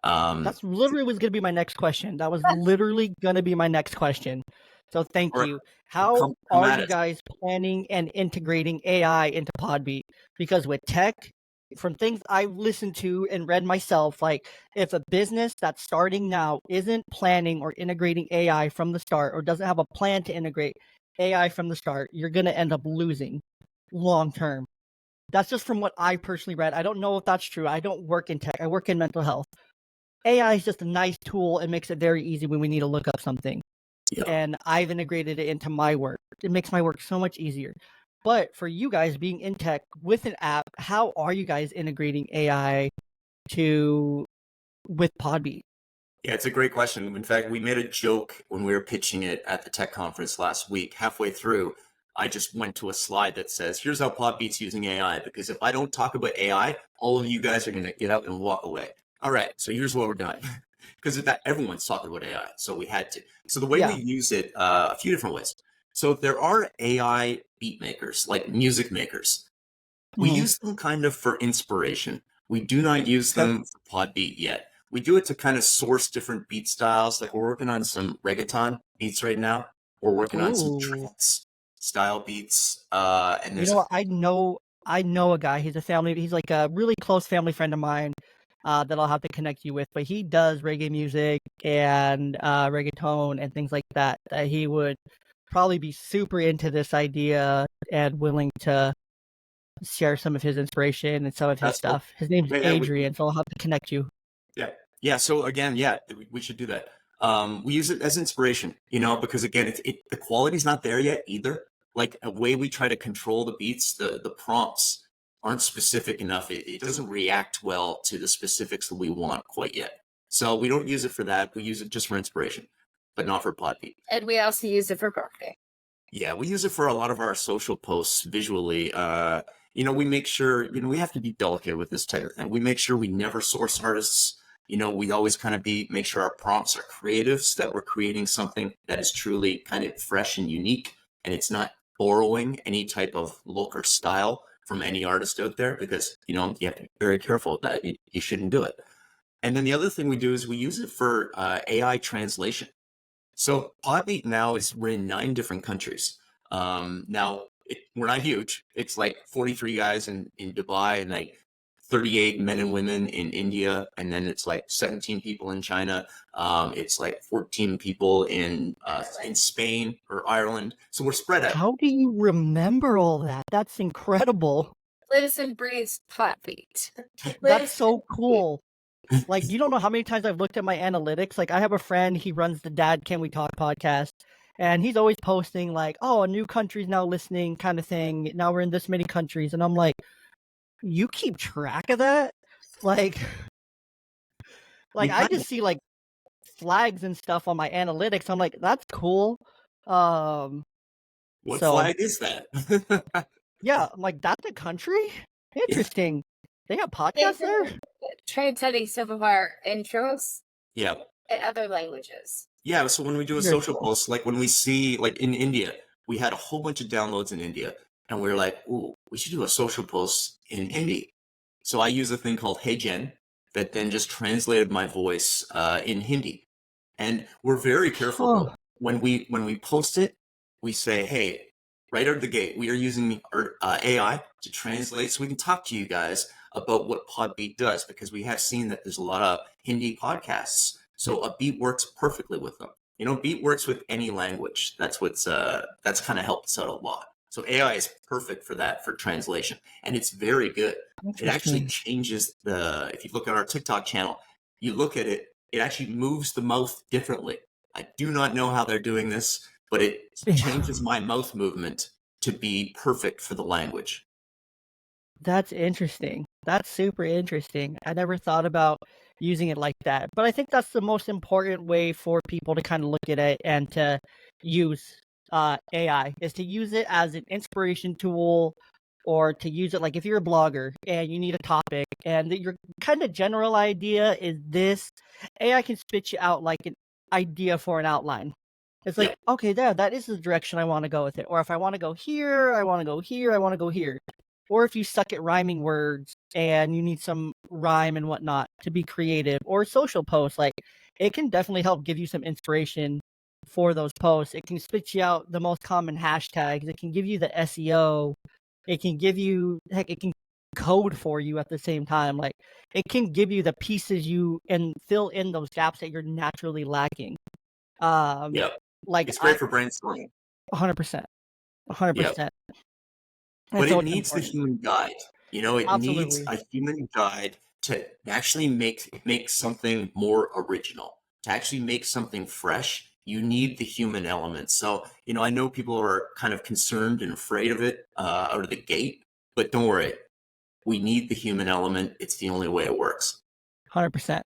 that's literally was gonna be my next question. That was literally gonna be my next question. So thank Or you. How come are at you us. guys planning and integrating AI into PodBeat? Because with tech, from things I've listened to and read myself, like if a business that's starting now isn't planning or integrating AI from the start or doesn't have a plan to integrate AI from the start, you're going to end up losing long term. That's just from what I personally read. I don't know if that's true. I don't work in tech. I work in mental health. AI is just a nice tool. It makes it very easy when we need to look up something. Yeah. And I've integrated it into my work. It makes my work so much easier. But for you guys being in tech with an app, how are you guys integrating AI with PodBeat? Yeah, it's a great question. In fact, we made a joke when we were pitching it at the tech conference last week. Halfway through, I just went to a slide that says, here's how PodBeat's using AI, because if I don't talk about AI, all of you guys are going to get out and walk away. All right, so here's what we're doing. Because everyone's talking about AI, so we had to. So the way we use it, a few different ways. So there are AI beat makers, like music makers. We use them kind of for inspiration. We do not use them for PodBeat yet. We do it to kind of source different beat styles. Like we're working on some reggaeton beats right now. We're working on some trance style beats. And there's I know a guy. He's like a really close family friend of mine that I'll have to connect you with. But he does reggae music and reggaeton and things like that. That he would probably be super into this idea and willing to share some of his inspiration and some of his stuff. His name's Adrian, so I'll have to connect you. Yeah. So again, we should do that. We use it as inspiration, because again, the quality's not there yet either. Like a way we try to control the beats, the prompts aren't specific enough. It doesn't react well to the specifics that we want quite yet. So we don't use it for that. We use it just for inspiration, but not for PodBeat. And we also use it for marketing. Yeah, we use it for a lot of our social posts visually. We make sure, we have to be delicate with this type of thing. We make sure we never source artists. We always kind of make sure our prompts are creative so that we're creating something that is truly kind of fresh and unique. And it's not borrowing any type of look or style from any artist out there because, you have to be very careful of that. You shouldn't do it. And then the other thing we do is we use it for AI translation. So PodBeat now we're in 9 different countries. Now we're not huge. It's like 43 guys in Dubai and like 38 men and women in India, and then it's like 17 people in China. It's like 14 people in Spain or Ireland. So we're spread out. How do you remember all that? That's incredible. Lives and breathes PodBeat. That's so cool. Like, you don't know how many times I've looked at my analytics. Like, I have a friend, he runs the Dad Can We Talk podcast, and he's always posting like, oh, a new country's now listening kind of thing. Now we're in this many countries. And I'm like, you keep track of that? Like I just see like flags and stuff on my analytics. I'm like, that's cool. What flag is that? Yeah, I'm like, that's a country? Interesting. They have podcasts there? Translating some of our intros Yeah. in other languages. Yeah, so when we do a social post, like when we see, like in India, we had a whole bunch of downloads in India, and we were like, ooh, we should do a social post in Hindi. So I use a thing called Hey Jen that then just translated my voice in Hindi. And we're very careful when we post it, we say, hey, right out of the gate, we are using our AI to translate so we can talk to you guys about what PodBeat does, because we have seen that there's a lot of Hindi podcasts. So a beat works perfectly with them. You know, beat works with any language. That's kind of helped us out a lot. So AI is perfect for that, for translation, and it's very good. It actually changes if you look at our TikTok channel, you look at it, it actually moves the mouth differently. I do not know how they're doing this, but it changes my mouth movement to be perfect for the language. That's interesting. That's super interesting. I never thought about using it like that. But I think that's the most important way for people to kind of look at it and to use AI, is to use it as an inspiration tool, or to use it like if you're a blogger and you need a topic and your kind of general idea is this, AI can spit you out like an idea for an outline. It's like, okay, that is the direction I want to go with it. Or if I want to go here, I want to go here, I want to go here. Or if you suck at rhyming words and you need some rhyme and whatnot to be creative, or social posts, like it can definitely help give you some inspiration for those posts. It can spit you out the most common hashtags. It can give you the SEO. It can give you, heck, it can code for you at the same time. Like it can give you the pieces and fill in those gaps that you're naturally lacking. Like it's great for brainstorming. 100%. 100%. But it needs the human guide. You know, it needs a human guide to actually make something more original, to actually make something fresh. You need the human element. So, you know, I know people are kind of concerned and afraid of it out of the gate, but don't worry. We need the human element. It's the only way it works. 100%.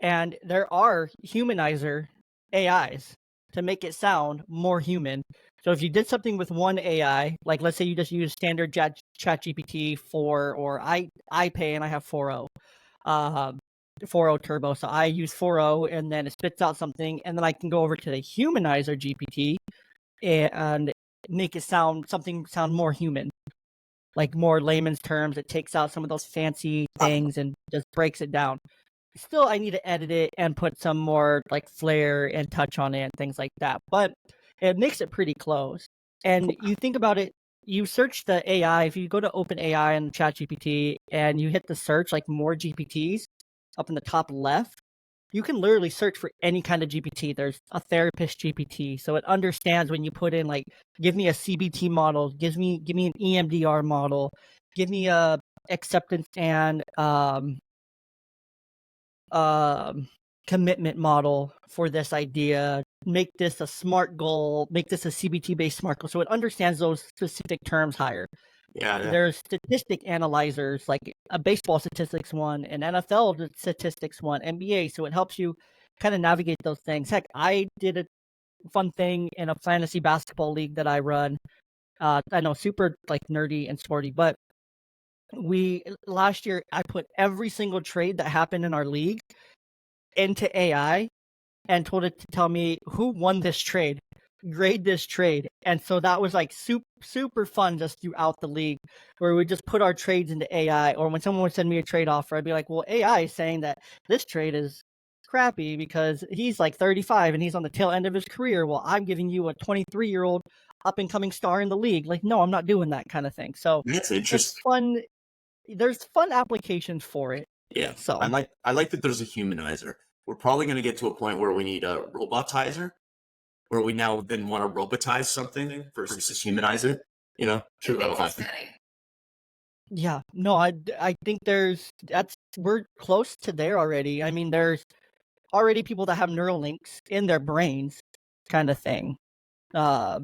And there are humanizer AIs to make it sound more human. So if you did something with one AI, like let's say you just use standard ChatGPT 4, or I pay and I have 4.0, 4.0 Turbo. So I use 4.0 and then it spits out something, and then I can go over to the humanizer GPT and make it sound more human, like more layman's terms. It takes out some of those fancy things and just breaks it down. Still, I need to edit it and put some more like flair and touch on it and things like that. But it makes it pretty close. And you think about it, you search the AI, if you go to OpenAI and ChatGPT and you hit the search, like more GPTs up in the top left, you can literally search for any kind of GPT. There's a therapist GPT. So it understands when you put in like, give me a CBT model, give me an EMDR model, give me a acceptance and commitment model for this idea, make this a SMART goal, make this a CBT based SMART goal. So it understands those specific terms higher. There's statistic analyzers, like a baseball statistics one, an NFL statistics one, NBA. So it helps you kind of navigate those things. Heck, I did a fun thing in a fantasy basketball league that I run. I know, super like nerdy and sporty, but last year I put every single trade that happened in our league into AI and told it to tell me who won this trade, grade this trade. And so that was like super fun just throughout the league, where we just put our trades into AI. Or when someone would send me a trade offer, I'd be like, well, AI is saying that this trade is crappy because he's like 35 and he's on the tail end of his career. Well, I'm giving you a 23-year-old up and coming star in the league. Like, no, I'm not doing that kind of thing. So that's interesting. It's fun. there's fun applications for it. Yeah, So I like that there's a humanizer. We're probably going to get to a point where we need a robotizer, where we now then want to robotize something versus humanize it. You know, sure that'll happen. yeah, no, I think we're close to there already. I mean, there's already people that have neural links in their brains, kind of thing. Uh,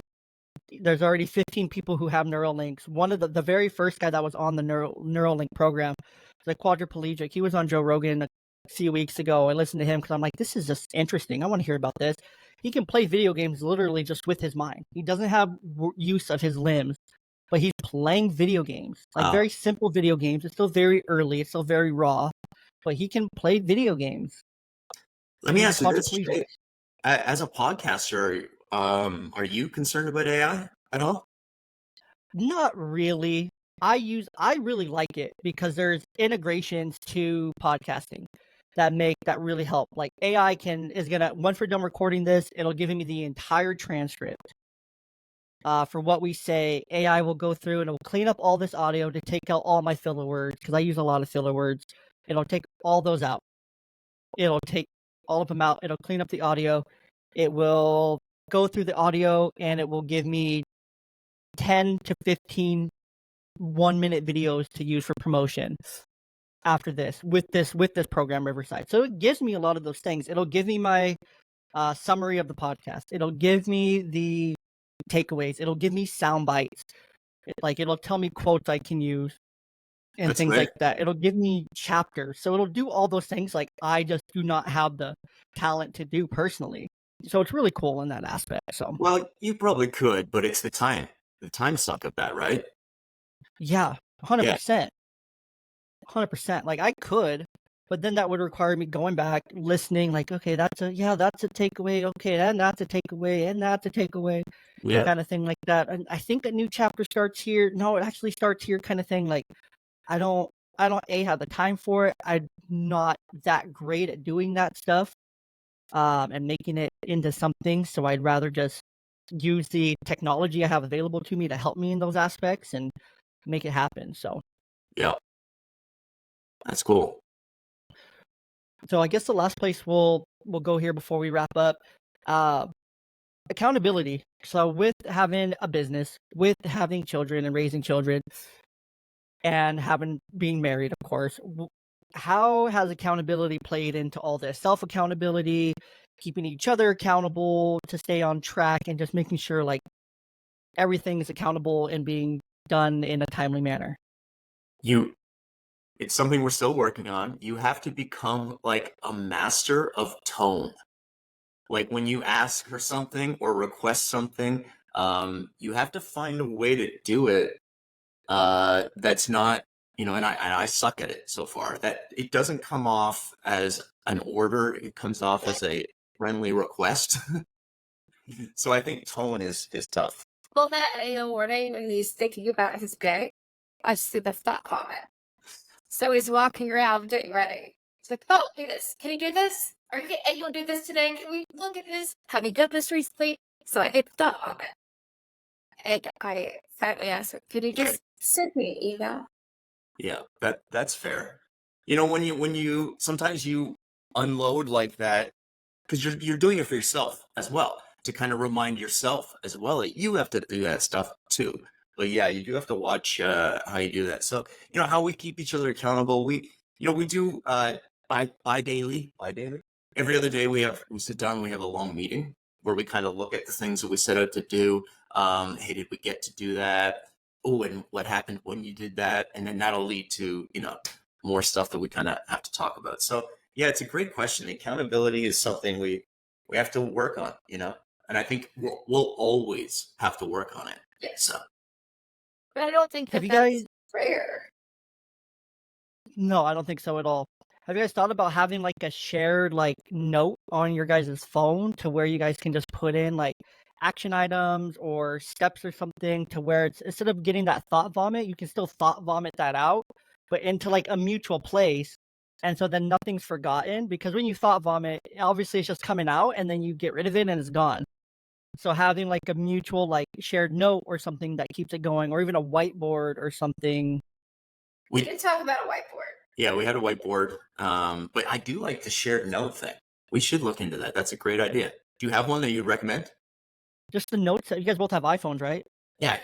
there's already 15 people who have neural links. One of the very first guy that was on the neural link program was a quadriplegic. He was on Joe Rogan a few weeks ago. I listened to him because I'm like, this is just interesting. I want to hear about this. He can play video games literally just with his mind. He doesn't have use of his limbs, but he's playing video games, like very simple video games. It's still very early. It's still very raw, but he can play video games. Let me ask you this: as a podcaster, are you concerned about AI at all? Not really. I really like it because there's integrations to podcasting that really help. Like AI is gonna, once we're done recording this, it'll give me the entire transcript. For what we say, AI will go through and it will clean up all this audio to take out all my filler words, because I use a lot of filler words. It'll take all those out. It'll take all of them out. It'll clean up the audio. It will go through the audio and it will give me 10 to 15 1-minute videos to use for promotion after this with this program Riverside. So it gives me a lot of those things. It'll give me my summary of the podcast. It'll give me the takeaways. It'll give me sound bites. It'll tell me quotes I can use and That's things great. like that. It'll give me chapters. So it'll do all those things like I just do not have the talent to do personally. So it's really cool in that aspect. So Well, you probably could, but it's the time suck of that, right? yeah, 100%. 100%. Like I could, but then that would require me going back, listening, like, okay, that's a takeaway. Okay, and that's a takeaway, and that's a takeaway, Yeah. kind of thing like that. And I think a new chapter starts here. No, it actually starts here, kind of thing. Like, I don't have the time for it. I'm not that great at doing that stuff, and making it into something. So I'd rather just use the technology I have available to me to help me in those aspects and make it happen. So Yeah. That's cool. So I guess the last place we'll go here before we wrap up, accountability. So with having a business, with having children and raising children, and being married, of course, how has accountability played into all this? Self accountability, keeping each other accountable to stay on track, and just making sure like everything is accountable and being done in a timely manner. It's something we're still working on. You have to become like a master of tone. Like when you ask for something or request something, you have to find a way to do it that's not, and I suck at it so far, that it doesn't come off as an order. It comes off as a friendly request. So I think tone is tough. Well, that morning when he's thinking about his day, I see the thought comment. So he's walking around getting ready. He's like, oh, do this. Can you do this? Are you able to do this today? Can we look at this? Have you done this recently? So I hit the thought comment. And I finally asked her, could you just send me an email? Yeah, that's fair. When you sometimes you unload like that, because you're doing it for yourself as well, to kind of remind yourself as well that you have to do that stuff too. But yeah, you do have to watch how you do that. So how we keep each other accountable. We do bi-daily. Every other day we sit down and we have a long meeting where we kind of look at the things that we set out to do. Hey, did we get to do that? Oh, and what happened when you did that? And then that'll lead to more stuff that we kind of have to talk about. So yeah, it's a great question. Accountability is something we have to work on, and I think we'll always have to work on it. So. But I don't think Have you that's guys? fair. No, I don't think so at all. Have you guys thought about having like a shared like note on your guys' phone to where you guys can just put in like action items or steps or something, to where it's, instead of getting that thought vomit, you can still thought vomit that out, but into like a mutual place. And so then nothing's forgotten, because when you thought vomit, obviously it's just coming out and then you get rid of it and it's gone. So having like a mutual like shared note or something that keeps it going, or even a whiteboard or something We did talk about a whiteboard. Yeah, we had a whiteboard. But I do like the shared note thing. We should look into that. That's a great idea. Do you have one that you'd recommend? Just the notes. You guys both have iPhones, right? Yeah.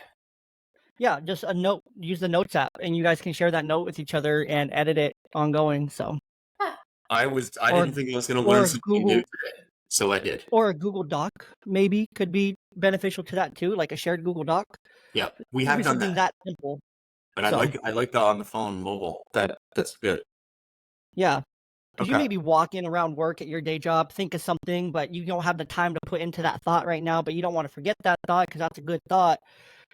Yeah, just a note. Use the Notes app, and you guys can share that note with each other and edit it ongoing. So, I Or- didn't think I was going to or learn something new Google- today, so I did. or a Google Doc maybe could be beneficial to that too, like a shared Google Doc. Yeah, we Could have be done something that. that simple. But I So- like the on the phone mobile. That's good. Yeah. Because you Okay. may be walking around work at your day job, think of something, but you don't have the time to put into that thought right now, but you don't want to forget that thought because that's a good thought.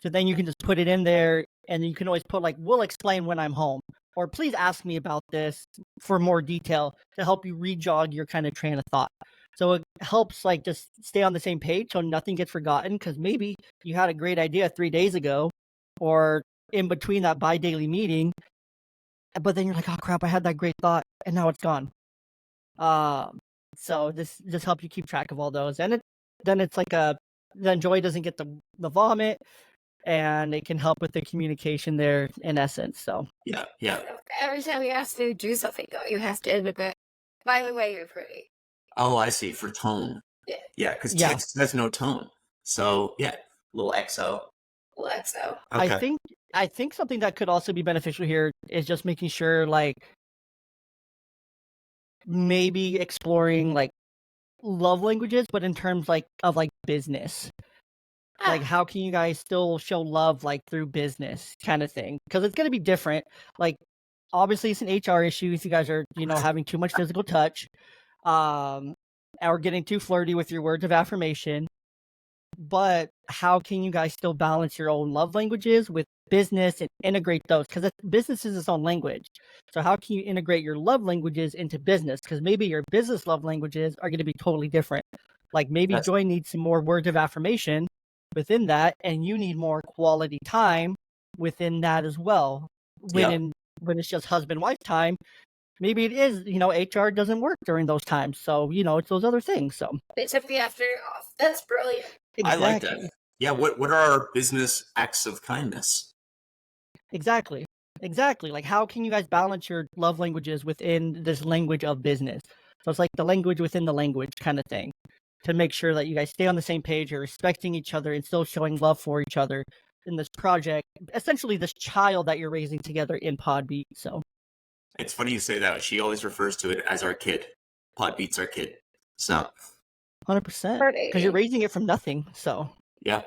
So then you can just put it in there, and you can always put like, we'll explain when I'm home, or please ask me about this for more detail to help you re-jog your kind of train of thought. So it helps like just stay on the same page so nothing gets forgotten, because maybe you had a great idea 3 days ago or in between that bi-daily meeting, but then you're like, oh crap, I had that great thought and now it's gone. So this just helps you keep track of all those, and then it's like then Joy doesn't get the vomit, and it can help with the communication there in essence. So Yeah. Every time you ask to do something, though, you have to end with it. By the way, you're pretty. Oh, I see. For tone. Yeah. Yeah, because Yeah. text has no tone. So yeah, little XO. Lexo. Okay. I think something that could also be beneficial here is just making sure, like, maybe exploring like love languages, but in terms of business. Like, how can you guys still show love like through business kind of thing? Because it's gonna be different. Like, obviously, it's an HR issue if you guys are having too much physical touch, or getting too flirty with your words of affirmation. But how can you guys still balance your own love languages with business and integrate those? Because business is its own language. So how can you integrate your love languages into business? Because maybe your business love languages are going to be totally different. Like maybe That's- Joy needs some more words of affirmation within that, and you need more quality time within that as well. When it's just husband-wife time, maybe it is, HR doesn't work during those times. So, it's those other things. So They took the afternoon off. That's brilliant. I like that. Yeah, what are our business acts of kindness? Exactly. Like, how can you guys balance your love languages within this language of business? So it's like the language within the language kind of thing, to make sure that you guys stay on the same page, you're respecting each other and still showing love for each other in this project, essentially this child that you're raising together in PodBeat. So It's funny you say that. She always refers to it as our kid. PodBeat's our kid. So 100%, Pretty. because you're raising it from nothing. So yeah,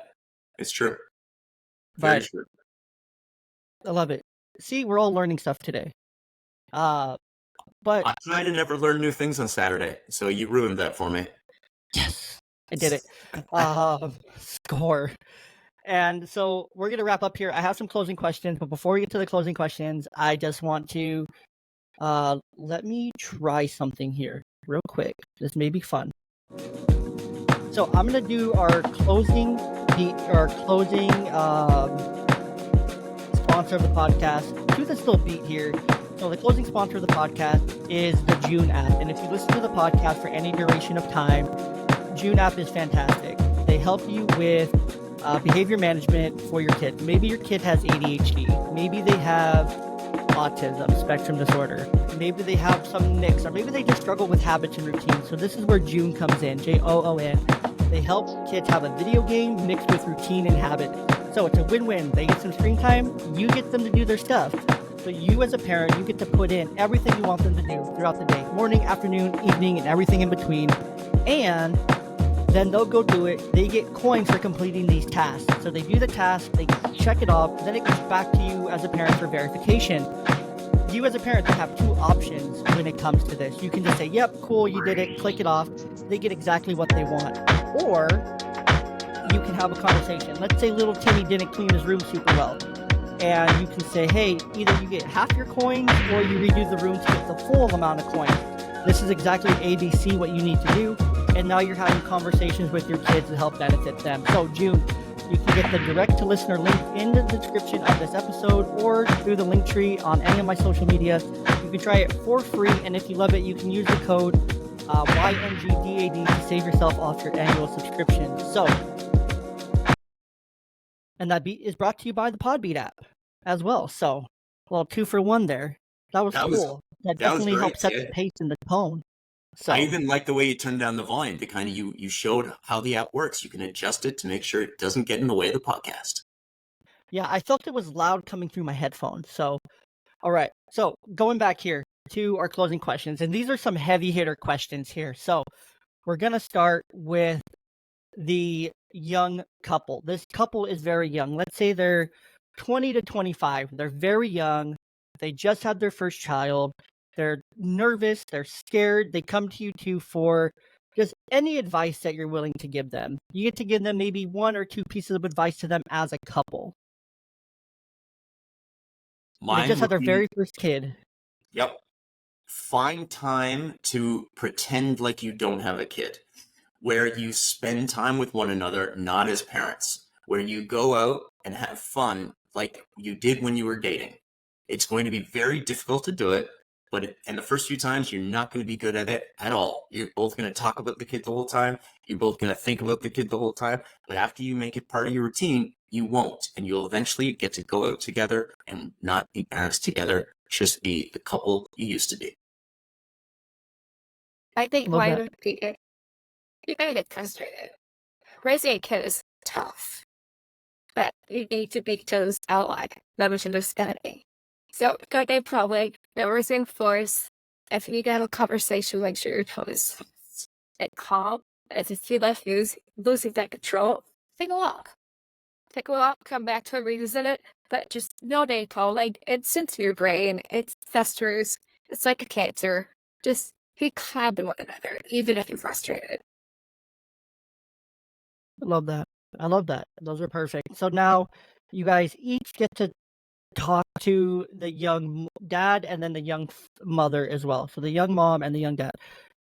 it's true. Very But true. I love it. See, we're all learning stuff today. But I try to never learn new things on Saturday, so you ruined that for me. yes, I did it. Score. And so we're going to wrap up here. I have some closing questions, but before we get to the closing questions, I just want to let me try something here real quick. This may be fun. So I'm going to do our closing sponsor of the podcast. Truth is still beat here. So the closing sponsor of the podcast is the June app. And if you listen to the podcast for any duration of time, June app is fantastic. They help you with behavior management for your kids. Maybe your kid has ADHD. Maybe they have autism spectrum disorder. Maybe they have some nicks, or maybe they just struggle with habits and routines. So this is where June comes in, Joon. They help kids have a video game mixed with routine and habit. So it's a win-win. They get some screen time, you get them to do their stuff. So you as a parent, you get to put in everything you want them to do throughout the day, morning, afternoon, evening, and everything in between. And then they'll go do it. They get coins for completing these tasks. So they do the task, they check it off, then it comes back to you as a parent for verification. You as a parent have two options when it comes to this. You can just say, yep, cool, you did it, click it off. They get exactly what they want. Or you can have a conversation. Let's say little Timmy didn't clean his room super well. And you can say, hey, either you get half your coins or you redo the room to get the full amount of coins. This is exactly ABC what you need to do. And now you're having conversations with your kids to help benefit them. So June, you can get the direct to listener link in the description of this episode or through the link tree on any of my social media. You can try it for free. And if you love it, you can use the code YNGDAD to save yourself off your annual subscription. So, and that beat is brought to you by the PodBeat app as well. So Well, 2 for 1 there. That was That was cool. That that was definitely great. helped set Yeah. the pace and the tone. I So, even like the way you turned down the volume to kind of you showed how the app works. You can adjust it to make sure it doesn't get in the way of the podcast. yeah, I felt it was loud coming through my headphones. So, all right. So, going back here to our closing questions, and these are some heavy hitter questions here. So, we're going to start with the young couple. This couple is very young. Let's say they're 20 to 25. They're very young. They just had their first child. They're nervous. They're scared. They come to you two for just any advice that you're willing to give them. You get to give them maybe 1 or 2 pieces of advice to them as a couple. They Mine just had would their be, very first kid. yep, find time to pretend like you don't have a kid, where you spend time with one another, not as parents, where you go out and have fun like you did when you were dating. It's going to be very difficult to do it, but and the first few times you're not going to be good at it at all. You're both going to talk about the kid the whole time. You're both going to think about the kid the whole time. But after you make it part of your routine, you won't. And you'll eventually get to go out together and not be parents together, just be the couple you used to be. I think Love mine that. would be you're gonna get frustrated. Raising a kid is tough, but you need to make those outline that misunderstanding. So go to public, never force. If you need to have a conversation, make sure your tone is soft and calm. As if you let losing that control, take a walk. Take a walk, come back to it, revisit it, but just no day call. Like, it's into your brain, it festers, it's like a cancer. Just be kind to one another, even if you're frustrated. I love that. I love that. Those are perfect. So now you guys each get to talk to the young dad and then the young mother as well. So the young mom and the young dad.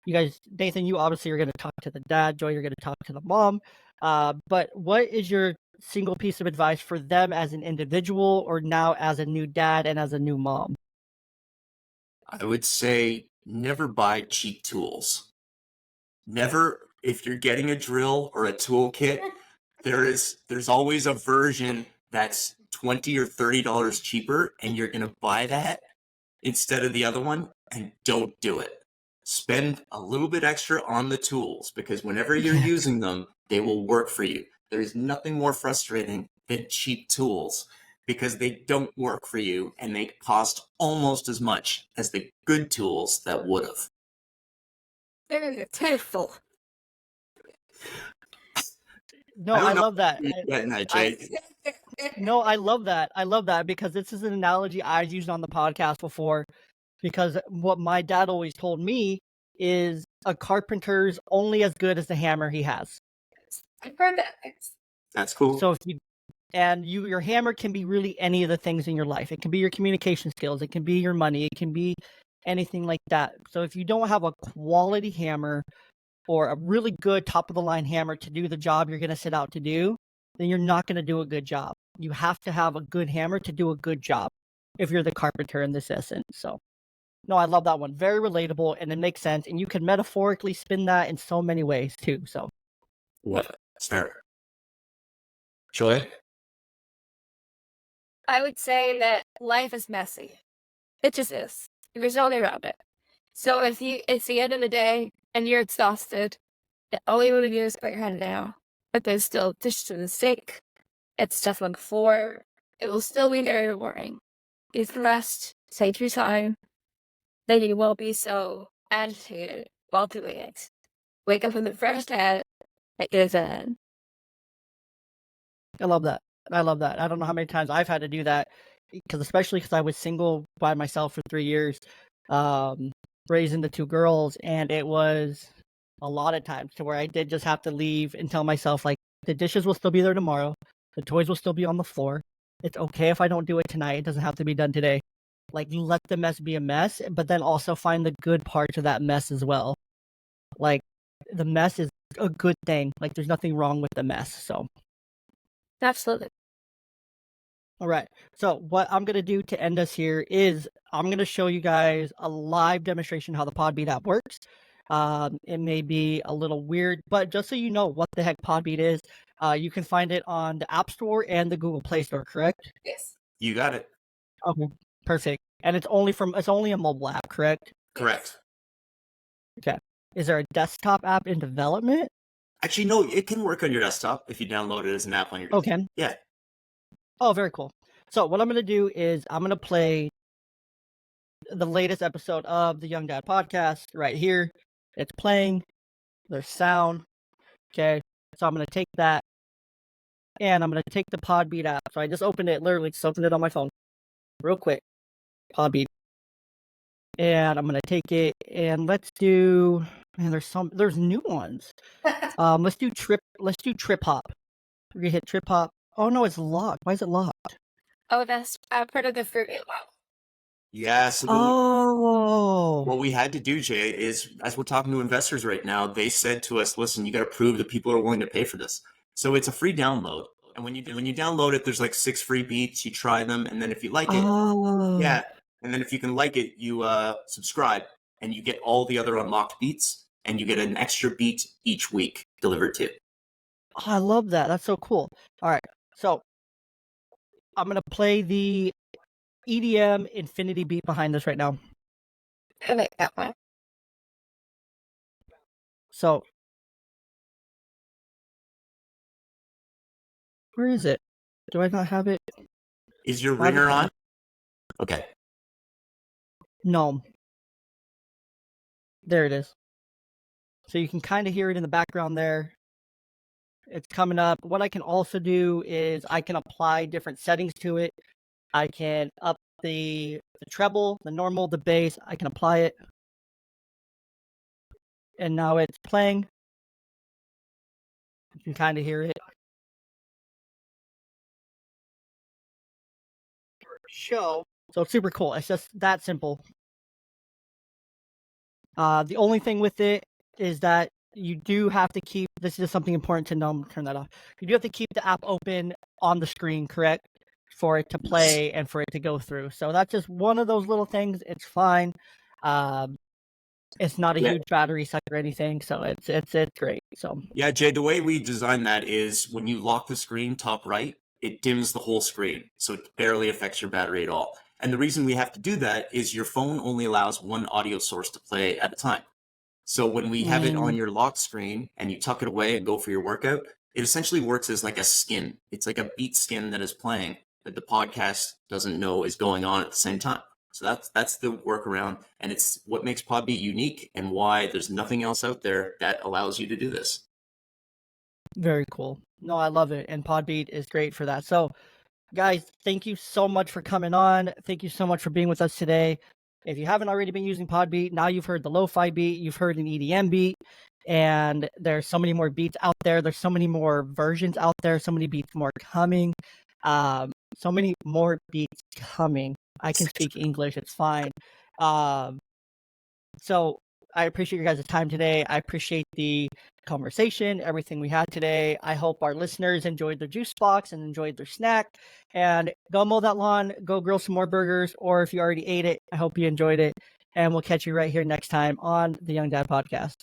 You guys, Nathan, you obviously are going to talk to the dad. Joy, you're going to talk to the mom. But what is your single piece of advice for them as an individual or now as a new dad and as a new mom? I would say never buy cheap tools. Never, if you're getting a drill or a toolkit, there's always a version that's $20 or $30 cheaper, and you're gonna buy that instead of the other one, and don't do it. Spend a little bit extra on the tools because whenever you're using them, they will work for you. There's nothing more frustrating than cheap tools because they don't work for you and they cost almost as much as the good tools that would have. They're terrible. No, I I don't know love that. where you're getting that, I Jay. no, I love that. I love that because this is an analogy I've used on the podcast before. Because what my dad always told me is a carpenter's only as good as the hammer he has. I've heard that. That's cool. So if you and your hammer can be really any of the things in your life. It can be your communication skills, it can be your money, it can be anything like that. So if you don't have a quality hammer or a really good top of the line hammer to do the job you're going to set out to do, then you're not going to do a good job. You have to have a good hammer to do a good job if you're the carpenter in this essence. So no, I love that one. Very relatable and it makes sense. And you can metaphorically spin that in so many ways too. So What? Fair. Joy? I would say that life is messy. It just is. There's no way around it. So if it's the end of the day and you're exhausted, the only way to do is put your head down. But there's still dishes in the sink. It's stuff on the floor. It will still be there in the morning. Get rest, take your time. Then you won't be so agitated while doing it. Wake up in the fresh head. It is in. I love that. I love that. I don't know how many times I've had to do that especially because I was single by myself for 3 years, raising the 2 girls, and it was a lot of times to where I did just have to leave and tell myself, like, the dishes will still be there tomorrow. The toys will still be on the floor. It's okay if I don't do it tonight. It doesn't have to be done today. Like, let the mess be a mess, but then also find the good parts of that mess as well. Like, the mess is a good thing. Like, there's nothing wrong with the mess. So, Absolutely. all right. So what I'm going to do to end us here is I'm going to show you guys a live demonstration how the PodBeat app works. It may be a little weird, but just so you know what the heck PodBeat is, you can find it on the App Store and the Google Play Store, correct? Yes. You got it. Okay. Perfect. And it's only a mobile app, correct? Correct. Okay. Is there a desktop app in development? Actually, no, it can work on your desktop if you download it as an app on your desktop. Okay. Yeah. Oh, very cool. So what I'm going to do is I'm going to play the latest episode of the Young Dad podcast right here. It's playing. There's sound. Okay. So I'm going to take that and I'm going to take the PodBeat app. So I just opened it, literally just opened it on my phone real quick. PodBeat. And I'm going to take it and let's do, man, there's new ones. Let's do trip hop. We're going to hit trip hop. Oh no, it's locked. Why is it locked? Oh, that's part of the fruit wow. Yeah. So what we had to do, Jay, is as we're talking to investors right now, they said to us, listen, you got to prove that people are willing to pay for this. So it's a free download. And when you download it, there's like 6 free beats. You try them. And then if you like it, yeah. And then if you can like it, you subscribe and you get all the other unlocked beats and you get an extra beat each week delivered to you. Oh, I love that. That's so cool. All right. So I'm going to play the EDM infinity beat behind this right now. I like that one. So where is it? Do I not have it? Is your ringer on? Okay. No. There it is. So you can kind of hear it in the background there. It's coming up. What I can also do is I can apply different settings to it. I can up the treble, the normal, the bass. I can apply it. And now it's playing. You can kind of hear it. Show. So it's super cool. It's just that simple. The only thing with it is that you do have to keep, this is something important to know, I'm gonna turn that off. You do have to keep the app open on the screen, correct? For it to play and for it to go through. So that's just one of those little things. It's fine. It's not a huge battery suck or anything, so it's great. So yeah, Jay, the way we designed that is when you lock the screen top right, it dims the whole screen, so it barely affects your battery at all. And the reason we have to do that is your phone only allows one audio source to play at a time. So when we have it on your lock screen and you tuck it away and go for your workout, it essentially works as like a skin. It's like a beat skin that is playing that the podcast doesn't know is going on at the same time. So that's the workaround, and it's what makes PodBeat unique and why there's nothing else out there that allows you to do this. Very cool. No, I love it, and PodBeat is great for that. So, guys, thank you so much for coming on. Thank you so much for being with us today. If you haven't already been using PodBeat, now you've heard the lo-fi beat, you've heard an EDM beat, and there's so many more beats out there. There's so many more versions out there. So many beats more coming. So many more beats coming. I can speak English. It's fine. So I appreciate your guys' time today. I appreciate the conversation, everything we had today. I hope our listeners enjoyed their juice box and enjoyed their snack. And go mow that lawn, go grill some more burgers, or if you already ate it, I hope you enjoyed it. And we'll catch you right here next time on the Young Dad Podcast.